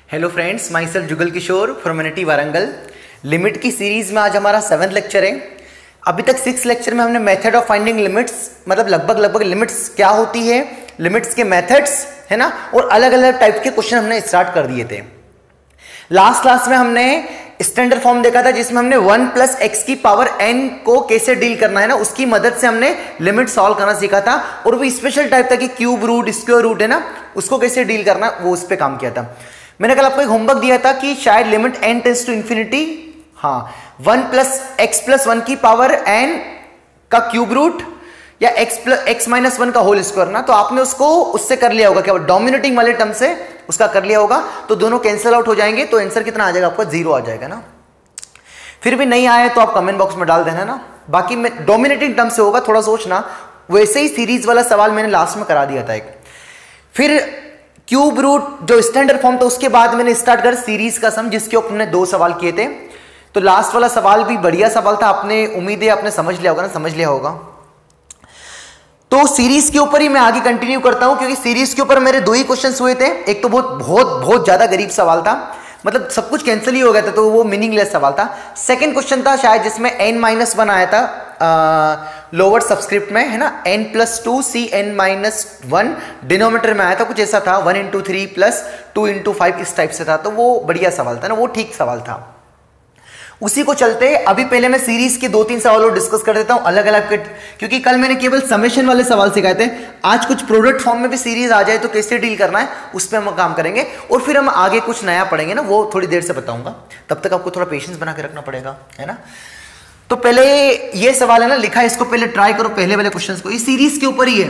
Hello friends, myself Jugal Kishore from NIT Warangal. Limit की series में आज हमारा 7th लेक्चर है। अभी तक 6 लेक्चर में हमने मेथड ऑफ फाइंडिंग लिमिट्स, मतलब लगभग लिमिट्स क्या होती है, लिमिट्स के मेथड्स है ना, और अलग अलग टाइप के क्वेश्चन हमने स्टार्ट कर दिए थे। लास्ट क्लास में हमने स्टैंडर्ड फॉर्म देखा था जिसमें हमने 1 प्लस एक्स की पावर n को कैसे डील करना है ना, उसकी मदद से हमने लिमिट सॉल्व करना सीखा था। और वो स्पेशल टाइप था कि क्यूब रूट, स्क्वायर रूट है ना, उसको कैसे डील करना, वो उस पर काम किया था। मैंने कल आपको एक होमवर्क दिया था कि शायद limit n tends to infinity, हाँ 1 प्लस एक्स प्लस 1 की पावर n का क्यूब रूट या x माइनस 1 का होल स्क्वायर ना, तो आपने उसको उससे कर लिया होगा, क्या डोमिनेटिंग वाले टर्म से उसका कर लिया होगा, तो दोनों कैंसिल आउट हो जाएंगे, तो आंसर कितना आ जाएगा आपका 0 आ जाएगा ना। फिर भी नहीं आया तो आप कमेंट बॉक्स में डाल देना ना। बाकी में डोमिनेटिंग टर्म से होगा, थोड़ा सोचना। वैसे ही सीरीज वाला सवाल मैंने लास्ट में करा दिया था एक। फिर क्यूब रूट जो स्टैंडर्ड फॉर्म था, उसके बाद मैंने स्टार्ट कर सीरीज का सम, जिसके ऊपर हमने 2 सवाल किए थे। तो लास्ट वाला सवाल भी बढ़िया सवाल था, आपने उम्मीद है आपने समझ लिया होगा ना, समझ लिया होगा। तो सीरीज के ऊपर ही मैं आगे कंटिन्यू करता हूं, क्योंकि सीरीज के ऊपर मेरे 2 ही क्वेश्चंस हुए थे। एक तो बहुत ज्यादा गरीब सवाल था, मतलब सब कुछ कैंसिल ही हो गया था, तो वो मीनिंगलेस सवाल था। सेकंड क्वेश्चन था शायद जिसमें n-1 आया था लोअर सबस्क्रिप्ट में, है ना, n+2 cn-1 डिनोमिनेटर में आया था, कुछ ऐसा था 1 into 3 प्लस 2 into 5 इस टाइप से था। तो वो बढ़िया सवाल था ना, वो ठीक सवाल था। उसी को चलते अभी पहले मैं सीरीज के 2-3 सवालों डिस्कस कर देता हूं अलग अलग के, क्योंकि कल मैंने केवल समेशन वाले सवाल सिखाए थे। आज कुछ प्रोडक्ट फॉर्म में भी सीरीज आ जाए तो कैसे डील करना है उस पर हम काम करेंगे, और फिर हम आगे कुछ नया पढ़ेंगे ना, वो थोड़ी देर से बताऊंगा। तब तक आपको थोड़ा पेशेंस बना के रखना पड़ेगा, है ना। तो पहले ये सवाल है ना लिखा है, इसको पहले ट्राई करो, पहले वाले क्वेश्चन को। ये सीरीज के ऊपर ही है,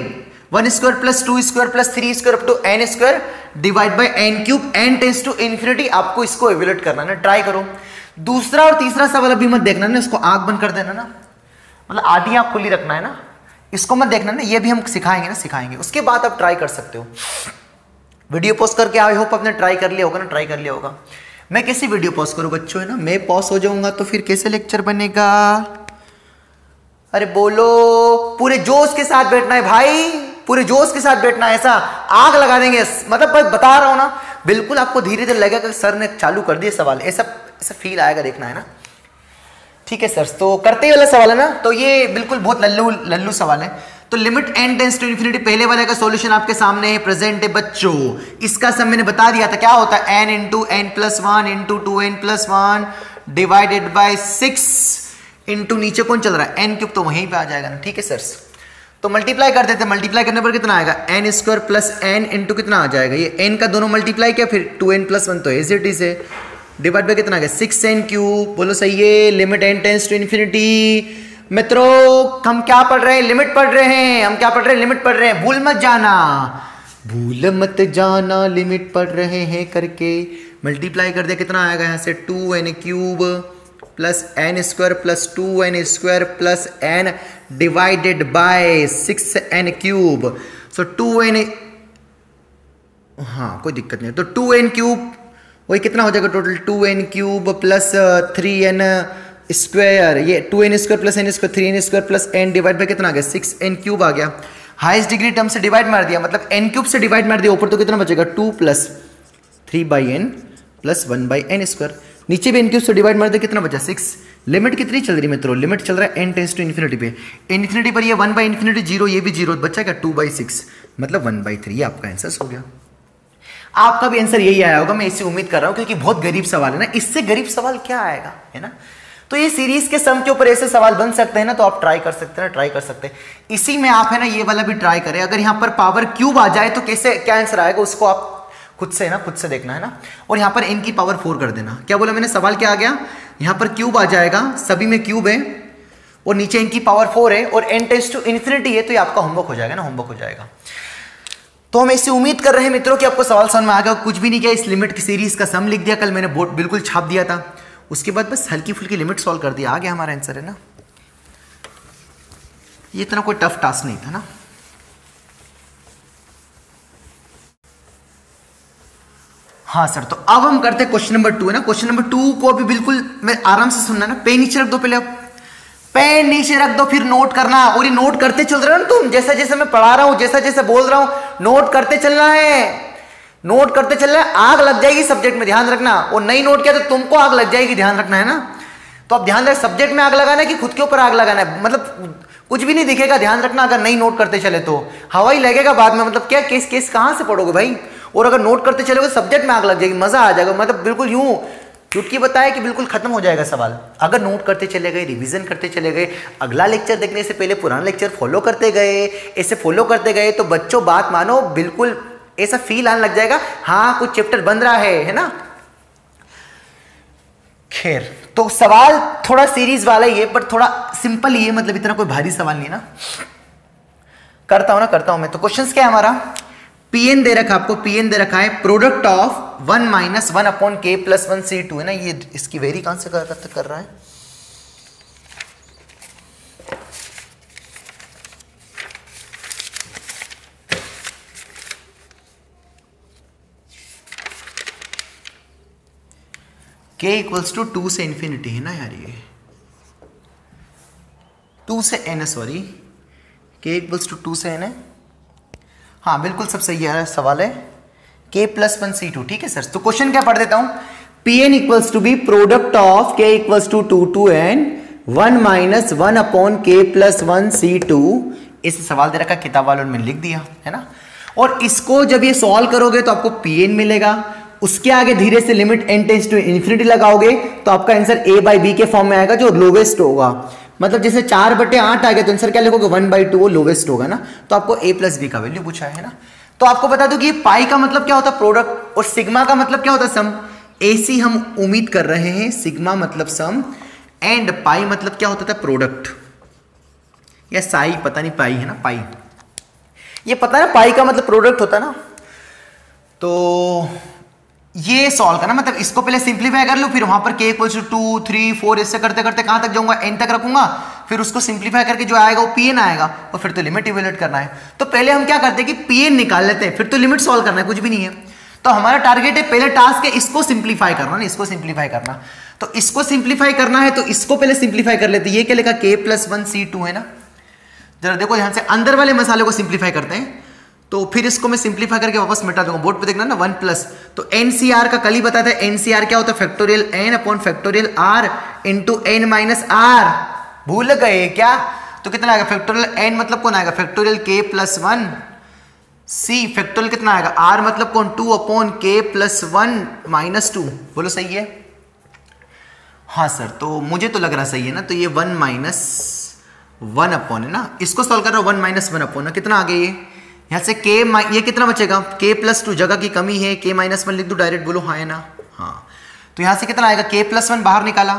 1 square plus 2 square plus 3 square up to n square divide by n cube, n tends to infinity. आपको इसको एवेल्यूएट करना है ना, ट्राई करो। दूसरा और तीसरा सवाल अभी मत देखना ना, इसको आंख बंद कर देना ना, मतलब आधी आंख खुली रखना है ना, इसको मत देखना ना, ये भी हम सिखाएंगे ना, सिखाएंगे। उसके बाद आप ट्राई कर सकते हो। वीडियो पॉज करके आई होप आपने ट्राई कर लिया होगा ना, ट्राई कर लिया होगा। मैं कैसे वीडियो पॉज करूं बच्चों, है ना, मैं पॉज हो जाऊंगा तो फिर कैसे लेक्चर बनेगा। अरे बोलो, पूरे जोश के साथ बैठना है भाई, पूरे जोश के साथ बैठना है, ऐसा आग लगा देंगे, मतलब बता रहा हूं ना, बिल्कुल आपको धीरे धीरे लगेगा कि सर ने चालू कर दिए सवाल, ऐसा फील आएगा, देखना है ना। ठीक है सर, तो करते वाला सवाल है ना, तो ये बिल्कुल बहुत लल्लू सवाल है। तो limit n tends to infinity, पहले वाले का सॉल्यूशन आपके सामने है, प्रेजेंट है बच्चों। इसका सम मैंने बता दिया था, क्या होता है n into n+1 into 2n+1 divided by 6 into नीचे कौन चल रहा है n क्यूब, तो वहीं पे आ जाएगा ना। ठीक है सर, तो मल्टीप्लाई कर देते हैं। मल्टीप्लाई करने पर कितना आएगा, n square plus n into कितना आ जाएगा, ये n का दोनों मल्टीप्लाई किया, फिर 2n+1 तो एज इट इज है, डिवाइड बाय कितना आ गया 6n क्यूब। बोलो सही है, limit n tends to infinity. मित्रों हम क्या पढ़ रहे हैं, लिमिट पढ़ रहे हैं, हम क्या पढ़ रहे हैं, लिमिट पढ़ रहे हैं, भूल मत जाना, भूल मत जाना, लिमिट पढ़ रहे हैं करके। मल्टीप्लाई कर दे, कितना आएगा यहाँ से 2n cube plus n square plus 2n square plus n divided bye 6n cube. सो 2n, हाँ कोई दिक्कत नहीं, तो 2n क्यूब वही कितना हो जाएगा total, 2n cube plus 3n square, ये 2n square plus n square, 3n square plus n divide by कितना आ गया 6n क्यूब आ गया। हाईएस्ट डिग्री टर्म से डिवाइड मार दिया, मतलब n क्यूब से डिवाइड मार दिया, ऊपर तो कितना बचेगा 2 plus 3/n plus 1/n square, नीचे भी n क्यूब से डिवाइड मार दिया, कितना बचा 6। लिमिट कितनी चल रही है मित्रों, लिमिट चल रहा है n टेंड्स टू इंफिनिटी पे, इंफिनिटी पर ये 1/इंफिनिटी 0, ये भी 0 बचा क्या 2/6, मतलब 1/3। ये आपका आंसर हो गया। आपका भी आंसर यही आया होगा, मैं इससे उम्मीद कर रहा हूं, क्योंकि बहुत गरीब सवाल है ना, इससे गरीब सवाल क्या आएगा, है ना। तो ये सीरीज के सम के ऊपर ऐसे सवाल बन सकते हैं ना, तो आप ट्राई कर सकते हैं, ट्राई कर सकते हैं। इसी में आप है ना ये वाला भी ट्राई करें, अगर यहां पर पावर क्यूब आ जाए तो कैसे क्या आंसर आएगा, उसको आप खुद से ना, खुद से देखना है ना। और यहां पर n की पावर 4 कर देना। क्या बोला मैंने, सवाल क्या आ गया, यहां पर क्यूब आ जाएगा, सभी में क्यूब है, और नीचे n की पावर 4 है, और n टेंड्स टू इंफिनिटी है, तो ये आपका होमवर्क हो जाएगा ना, होमवर्क हो जाएगा। तो हम ऐसे उम्मीद कर रहे हैं मित्रों कि आपको सवाल समझ में आ गया। कुछ भी नहीं किया, इस लिमिट की सीरीज का सम लिख दिया, कल मैंने बोर्ड बिल्कुल छाप दिया था, उसके बाद बस हल्की फुल्की लिमिट सॉल्व कर दिया, आ गया हमारा आंसर, है ना। ये इतना कोई टफ टास्क नहीं था ना। हाँ सर, तो अब हम करते हैं क्वेश्चन नंबर 2, है ना। क्वेश्चन नंबर 2 को अभी बिल्कुल मैं आराम से सुनना ना, पेन नीचे रख दो, पहले पेन नीचे रख दो, फिर नोट करना, और ये नोट करते चल रहे हो ना तुम, जैसा जैसा मैं पढ़ा रहा हूं, जैसा जैसा बोल रहा हूं, नोट करते चलना है। नोट करते चल रहे, आग लग जाएगी सब्जेक्ट में, ध्यान रखना। और नहीं नोट किया तो तुमको आग लग जाएगी, ध्यान रखना है ना। तो अब ध्यान रख, सब्जेक्ट में आग लगाना है कि खुद के ऊपर आग लगाना है, मतलब कुछ भी नहीं दिखेगा, ध्यान रखना। अगर नहीं नोट करते चले तो हवा ही लगेगा बाद में, मतलब क्या केस केस कहां से पढ़ोगे भाई। और अगर नोट करते चलोगे सब्जेक्ट में आग लग जाएगी, मजा आ जाएगा, मतलब बिल्कुल यूं चुटकी बताए कि बिल्कुल खत्म हो जाएगा सवाल। अगर नोट करते चले गए, रिवीजन करते चले गए, अगला लेक्चर देखने से पहले पुराना लेक्चर फॉलो करते गए, ऐसे फॉलो करते गए, तो बच्चों बात मानो बिल्कुल ऐसा फील आने लग जाएगा, हाँ कुछ चैप्टर बन रहा है ना। खैर, तो सवाल थोड़ा सीरीज वाला ही है, बट थोड़ा सिंपल ही है, मतलब इतना कोई भारी सवाल नहीं ना। करता हूं मैं। तो क्वेश्चंस क्या है हमारा, Pn दे रखा आपको, Pn दे रखा है product of 1 - 1 upon k + 1 C2 है ना। ये इसकी वेरी कहां से कर रहा है, k = 2 से इंफिनिटी है ना यार, ये 2 से n है, सॉरी k = 2 से n है। हाँ बिल्कुल सब सही है, सवाल है k + 1 C2, ठीक है सर। तो क्वेश्चन क्या पढ़ देता हूं, Pn = B product of k = 2 to n 1 - 1 upon k + 1 C2। इस सवाल दे रखा किताब वालों ने लिख दिया है ना। और इसको जब ये सॉल्व करोगे तो आपको Pn मिलेगा, उसके आगे धीरे से limit n tends to infinity लगाओगे तो आपका आंसर a/b के फॉर्म में आएगा, जो लोवेस्ट होगा। मतलब जैसे 4/8 आ गया तो आंसर क्या लिखोगे, 1/2, वो लोवेस्ट होगा ना। तो आपको a + b का वैल्यू पूछा है ना। तो आपको बता दो कि पाई का मतलब क्या होता है, प्रोडक्ट, और सिग्मा का मतलब क्या होता है, सम। AC हम उम्मीद कर रहे हैं, सिग्मा मतलब सम, एंड पाई मतलब क्या होता था, प्रोडक्ट, या साई, पता नहीं, पाई है ना, पाई ये पता है ना, पाई का मतलब प्रोडक्ट होता है ना। तो ये सॉल्व करना, मतलब इसको पहले सिंप्लीफाई कर लो, फिर वहां पर k = 2, 3, 4 ऐसे करते करते कहां तक जाऊंगा, n तक रखूंगा, फिर उसको सिंप्लीफाई करके जो आएगा वो Pn आएगा, और फिर तो लिमिट इवैल्यूएट करना है। तो पहले हम क्या करते हैं कि Pn निकाल लेते हैं, फिर तो लिमिट सॉल्व करना है, कुछ भी नहीं है। तो हमारा टारगेट है, पहले टास्क है इसको सिंप्लीफाई करना ना, इसको सिंप्लीफाई करना। तो इसको सिंप्लीफाई करना है, तो इसको पहले सिंप्लीफाई कर लेते हैं। ये क्या लिखा, k + 1 C2 है ना। जरा देखो ध्यान से, अंदर वाले मसाले को सिंप्लीफाई करते हैं, तो फिर इसको मैं सिंप्लीफाई करके वापस मिटा दूंगा। बोर्ड पे देखना ना, 1+, तो NCR का कल ही बताया था, NCR क्या होता है, factorial n upon factorial r into n - r। भूल गए क्या, तो कितना आएगा, फैक्टोरियल n मतलब कौन आएगा, फैक्टोरियल k + 1 c, फैक्टोरियल कितना आएगा, r मतलब कौन, 2 अपॉन k + 1 - 2। बोलो सही है, हाँ सर। तो मुझे तो लग रहा सही है ना। तो ये 1 - 1 अपॉन है ना, इसको सॉल्व कर रहा हूं, 1 - 1 अपॉन ना, कितना आ गया ये, यहां से ये कितना बचेगा, k + 2, जगह की कमी है, k - 1 लिख दो डायरेक्ट, बोलो हाँ है ना, हाँ। तो यहां से कितना आएगा, k + 1 बाहर निकाला,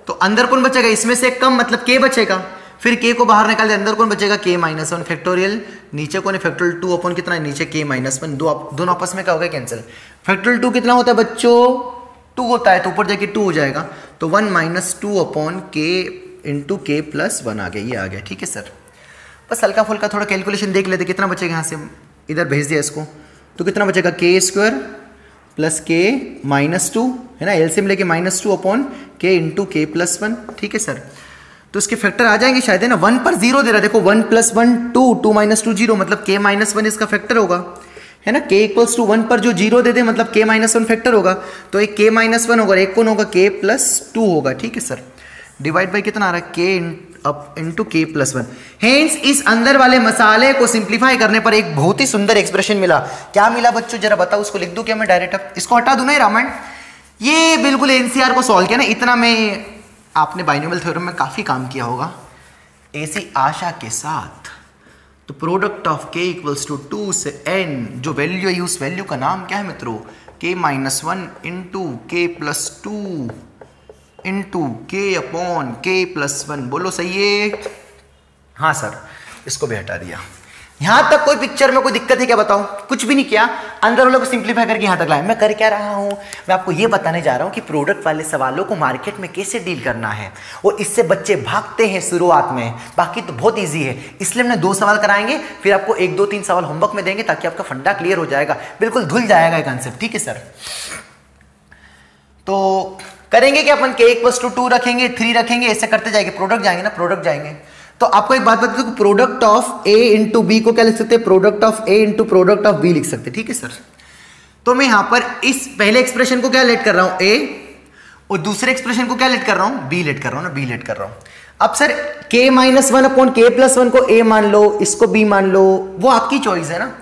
तो अंदर कौन बचेगा, इसमें से कम मतलब k बचेगा, फिर k को बाहर निकाल दे, अंदर कौन बचेगा, k - 1 फैक्टोरियल, नीचे कौन है, फैक्टोरियल 2 अपॉन कितना है, नीचे k - 1, दोनों आपस में क्या हो गया, कैंसिल। फैक्टोरियल 2 कितना होता है बच्चों, 2 होता है, तो ऊपर जाके 2 हो जाएगा, तो 1 - 2 अपॉन k इंटू k + 1 आ गया, ये आ गया, ठीक है सर। बस हल्का फुल्का थोड़ा कैलकुलेशन देख लेते, कितना बचेगा, यहाँ से इधर भेज दिया इसको, तो कितना बचेगा, k² + k - 2 है ना, एलसीएम लेके -2 अपॉन k इंटू k + 1, ठीक है सर। तो इसके फैक्टर आ जाएंगे शायद, है ना। 1 पर 0 दे रहा है, देखो 1 + 1 2, 2 - 2 0, मतलब k - 1 इसका फैक्टर होगा, है ना। k = 1 पर जो 0 दे दे मतलब k - 1 फैक्टर होगा, तो एक k - 1 होगा, एक कौन होगा, k + 2 होगा, ठीक है सर। डिवाइड बाई कितना आ रहा है, k इंटू k + 1। हेंस इस अंदर वाले मसाले को सिंप्लीफाई करने पर एक बहुत ही सुंदर एक्सप्रेशन मिला। क्या मिला बच्चों, जरा बताओ, उसको लिख दूं क्या मैं डायरेक्ट, अब इसको हटा दूं ना रामायण। ये बिल्कुल एनसीआर को सॉल्व किया ना, इतना में आपने बाइनोमियल थ्योरम में काफी काम किया होगा, ऐसी आशा के साथ। तो प्रोडक्ट ऑफ k = 2 से n, जो वैल्यू है उस वैल्यू का नाम क्या है मित्रों, k - 1 into k + 2 into k upon k + 1, बोलो सही है, हाँ सर। इसको भी हटा दिया। यहां तक कोई पिक्चर में कोई दिक्कत है क्या, बताओ। कुछ भी नहीं किया, अंदर वालों को सिंप्लीफाई करके यहां तक लाया। मैं कर क्या रहा हूं, मैं आपको ये बताने जा रहा हूं कि प्रोडक्ट वाले सवालों को मार्केट में कैसे डील करना है, और इससे बच्चे भागते हैं शुरुआत में, बाकी तो बहुत ईजी है। इसलिए हमने 2 सवाल कराएंगे, फिर आपको 1, 2, 3 सवाल होमवर्क में देंगे, ताकि आपका फंडा क्लियर हो जाएगा, बिल्कुल धुल जाएगा ये कंसेप्ट, ठीक है सर। तो करेंगे कि अपन k = 2 रखेंगे, 3 रखेंगे, ऐसे करते जाएंगे, प्रोडक्ट जाएंगे ना, प्रोडक्ट जाएंगे। तो आपको एक बात बता दूं, product of a into B को क्या लिख सकते हैं, product of a into product of b लिख सकते हैं, ठीक है सर। तो मैं यहां पर इस पहले एक्सप्रेशन को क्या लेट कर रहा हूं, ए, और दूसरे एक्सप्रेशन को क्या लेट कर रहा हूं, बी लेट कर रहा हूं ना, बी लेट कर रहा हूं। अब sir k minus one upon के प्लस वन को a मान लो, इसको b मान लो, वो आपकी चॉइस है ना।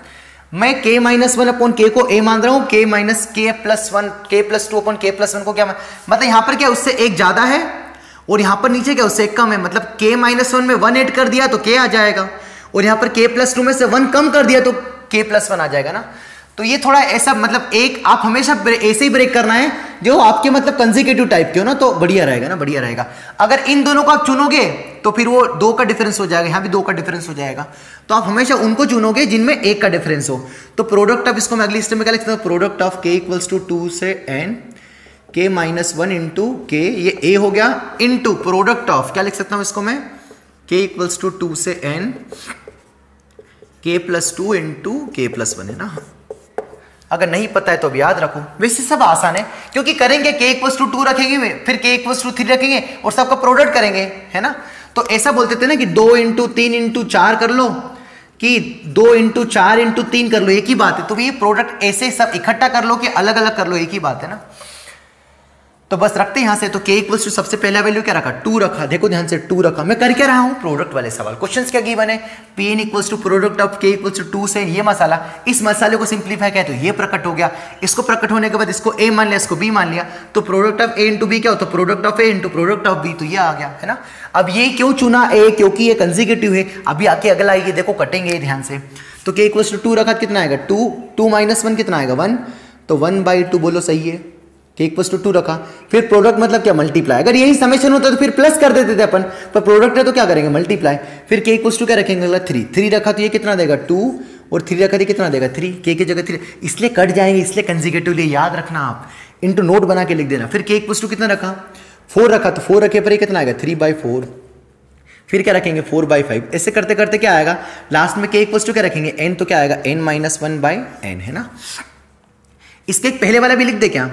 मैं k माइनस वन अपॉन के को a मान रहा हूं, k माइनस के प्लस वन, के प्लस टू अपॉन के प्लस वन को क्या मतलब यहां पर क्या उससे एक ज्यादा है और यहां पर नीचे क्या उससे एक कम है, मतलब k माइनस वन में वन ऐड कर दिया तो k आ जाएगा, और यहां पर k प्लस टू में से वन कम कर दिया तो k प्लस वन आ जाएगा ना। तो ये थोड़ा ऐसा मतलब एक आप हमेशा ऐसे ही ब्रेक करना है जो आपके मतलब कंसेक्यूटिव टाइप के हो ना, तो बढ़िया रहेगा ना, बढ़िया रहेगा। अगर इन दोनों को आप चुनोगे तो फिर वो दो का डिफरेंस हो जाएगा, यहां भी दो का डिफरेंस हो जाएगा, तो आप हमेशा उनको चुनोगे जिनमें एक का डिफरेंस हो। तो प्रोडक्ट ऑफ, इसको मैं अगली स्टेप में क्या लिख सकता हूं, product of k equals to 2 से n k minus one into K, ये a हो गया, इंटू प्रोडक्ट ऑफ क्या लिख सकता हूं इसको मैं, k इक्वल्स टू 2 से n k plus two into के प्लस वन है ना। अगर नहीं पता है तो अब याद रखो, वैसे सब आसान है क्योंकि करेंगे k इक्वल्स टू 2 रखेंगे, फिर k इक्वल्स टू 3 रखेंगे और सबका प्रोडक्ट करेंगे, है ना। तो ऐसा बोलते थे ना कि 2 इंटू 3 इंटू 4 कर लो, कि 2 इंटू 4 इंटू 3 कर लो, एक ही बात है। तो ये प्रोडक्ट ऐसे सब इकट्ठा कर लो कि अलग अलग कर लो, एक ही बात है ना। तो बस रखते हैं यहां से, तो k इक्वल्स टू सबसे पहला वैल्यू क्या रखा, 2 रखा, देखो ध्यान से 2 रखा। मैं कर क्या रहा हूं, प्रोडक्ट वाले सवाल, क्वेश्चंस क्या गिवन है, pn equals to product of k equals to 2 से ये मसाला, इस मसाले को सिंप्लीफाई किया तो ये प्रकट हो गया, इसको प्रकट होने के बाद इसको a मान लिया, इसको b मान लिया, तो product of a into b क्या होता है, product of a into product of b, तो ये आ गया, है ना। अब ये क्यों चुना a, क्योंकि ये कंसेक्यूटिव है। अभी आके अगला आएगी, देखो कटेंगे ध्यान से। तो k इक्वल्स टू 2 रखा, कितना आएगा 2, 2 माइनस 1 कितना आएगा 1, तो 1/2 बोलो, सही है। k इक्वल्स टू 2 रखा, फिर प्रोडक्ट मतलब क्या, मल्टीप्लाई। अगर यही समेशन होता तो फिर प्लस कर देते थे अपन, पर प्रोडक्ट है तो क्या करेंगे, मल्टीप्लाई। फिर k इक्वल्स टू क्या रखेंगे, अगला 3 रखा तो ये कितना देगा 2, और 3 रखा तो कितना देगा 3, k की जगह 3, इसलिए कट जाएंगे, इसलिए कंसेक्यूटिवली याद रखना आप, इनटू नोट बना के लिख देना। फिर k इक्वल्स टू कितना रखा, 4 रखा, तो 4 रखे पर ये कितना आएगा 3/4, फिर क्या रखेंगे 4/5, ऐसे करते करते क्या आएगा लास्ट में k इक्वल्स टू क्या रखेंगे n, तो क्या आएगा n-1/n, है ना। इसके पहले वाला भी लिख दे क्या,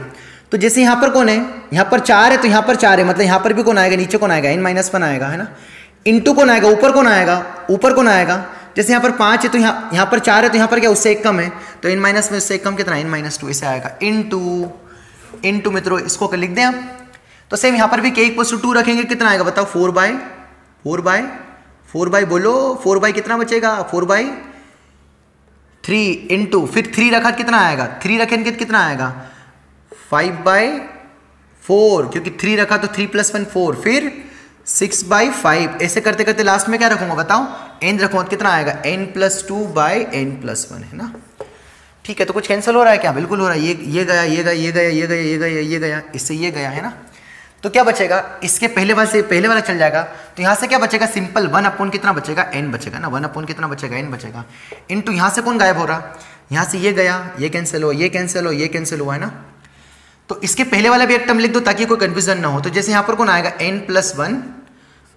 तो जैसे यहां पर कौन है, यहां पर 4 है तो यहां पर 4 है, मतलब यहां पर भी कौन आएगा, नीचे कौन आएगा n-1 आएगा, है ना। इंटू कौन आएगा, ऊपर कौन आएगा, ऊपर कौन आएगा, जैसे यहां पर 5 है तो यहां पर 4 है तो यहां पर क्या उससे एक कम है, तो n- में उससे एक कम कितना n-2 ऐसे आएगा, इंटू मित्रों इसको लिख दें आप। तो सेम यहां पर भी k इक्वल्स टू 2 रखेंगे, कितना आएगा बताओ 4/4 बोलो, 4 कितना बचेगा 4/3 इंटू, फिर 3 रखा कितना आएगा, 3 रखेंगे कितना आएगा 5/4, क्योंकि 3 रखा तो 3 + 1 4, फिर 6/5, ऐसे करते करते लास्ट में क्या रखूंगा बताओ, n रखूंगा, कितना आएगा n+2/n+1, है ना। ठीक है, तो कुछ कैंसिल हो रहा है क्या, बिल्कुल हो रहा है, ये गया, ये गया, ये गया, ये गया, ये गया, ये गया, इससे ये गया, है ना। तो क्या बचेगा, इसके पहले वाला चल जाएगा, तो यहां से क्या बचेगा, सिंपल 1 कितना बचेगा, n बचेगा ना, 1 कितना बचेगा, n बचेगा, इंटू यहां से कौन गायब हो रहा, यहां से ये गया, ये कैंसिल हो, ये कैंसिल हो, ये कैंसिल हुआ, है ना। तो इसके पहले वाला भी एक टर्म लिख दो ताकि कोई कंफ्यूजन ना हो। तो जैसे यहां पर कौन आएगा n+1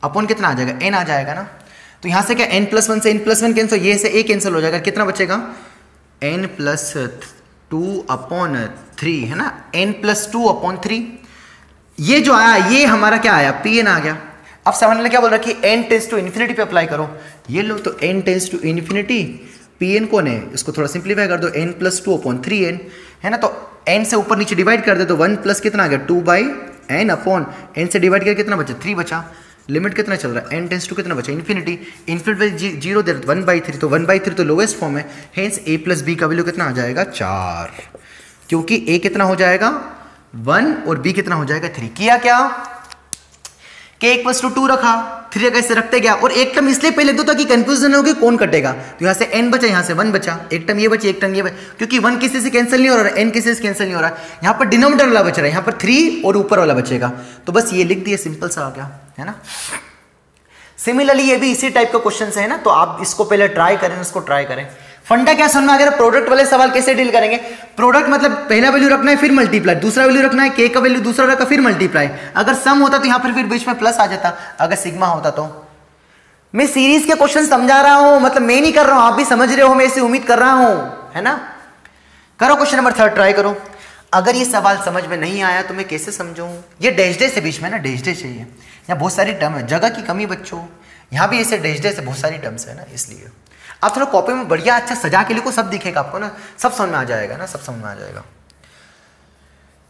अपॉन कितना आ जाएगा, n आ जाएगा ना। तो यहां से क्या n+1 से n+1 कैंसिल, ये से a कैंसिल हो जाएगा, कितना बचेगा n+2/3, है ना, n+2/3। ये जो आया ये हमारा क्या आया, pn आ गया। अब सवाल ने क्या बोल रहा कि n टेंस टू इन्फिनिटी पे अप्लाई करो, ये लो, तो n tends to infinity, pn कौन है, इसको थोड़ा सिंप्लीफाई कर दो, n+2/3n, है ना। तो n से ऊपर नीचे डिवाइड कर दे तो 1 प्लस कितना आ गया 2/n अपॉन n से डिवाइड करके कितना बचा 3 बचा। लिमिट कितना चल रहा है, n टेंस टू कितना बचा इन्फिनिटी, इन्फिनिटी 0 दे 1/3, तो 1/3 तो लोवेस्ट फॉर्म है, हेंस a + b का वैल्यू कितना आ जाएगा 4, क्योंकि a कितना हो जाएगा 1 और b कितना हो जाएगा 3। किया क्या, k इक्वल्स टू 2 रखा, 3 रखा, ऐसे रखते गया, और एक टर्म इसलिए पहले दो ताकि कंफ्यूजन हो कि कौन कटेगा। तो यहाँ से n बचा, यहाँ से 1 बचा, एक टर्म ये बची, एक टर्म ये बचा, क्योंकि 1 किसी से कैंसिल नहीं हो रहा है, n किसी से कैंसिल नहीं हो रहा है, यहाँ पर डिनोमिनेटर वाला बच रहा है, यहाँ पर 3 और ऊपर वाला बचेगा, तो बस ये लिख दिए, सिंपल सा आ गया, है ना। सिमिलरली ये भी इसी टाइप का क्वेश्चन है ना, तो आप इसको पहले ट्राई करें, इसको ट्राई करें। फंडा क्या समझ में आ गया, प्रोडक्ट वाले सवाल कैसे डील करेंगे। प्रोडक्ट मतलब पहला वैल्यू रखना है फिर मल्टीप्लाई, दूसरा वैल्यू रखना है, k का वैल्यू दूसरा रखा फिर मल्टीप्लाई। अगर सम होता तो यहाँ पर फिर बीच में प्लस आ जाता, अगर सिग्मा होता तो। मैं सीरीज के क्वेश्चन समझा रहा हूं, मतलब मैं नहीं कर रहा हूं, आप भी समझ रहे हो, मैं ऐसे उम्मीद कर रहा हूं, है ना। करो क्वेश्चन नंबर 3 ट्राई करो। अगर ये सवाल समझ में नहीं आया तो मैं कैसे समझूं, ये डैश डैश से बीच में ना, डैश डैश चाहिए, यहाँ बहुत सारी टर्म है, जगह की कमी बच्चों, यहाँ भी ऐसे डैश डैश बहुत सारी टर्म्स है ना, इसलिए आप थोड़ा कॉपी में बढ़िया अच्छा सजा के लिखो, सब दिखेगा आपको ना, सब समझ में आ जाएगा ना, सब समझ में आ जाएगा।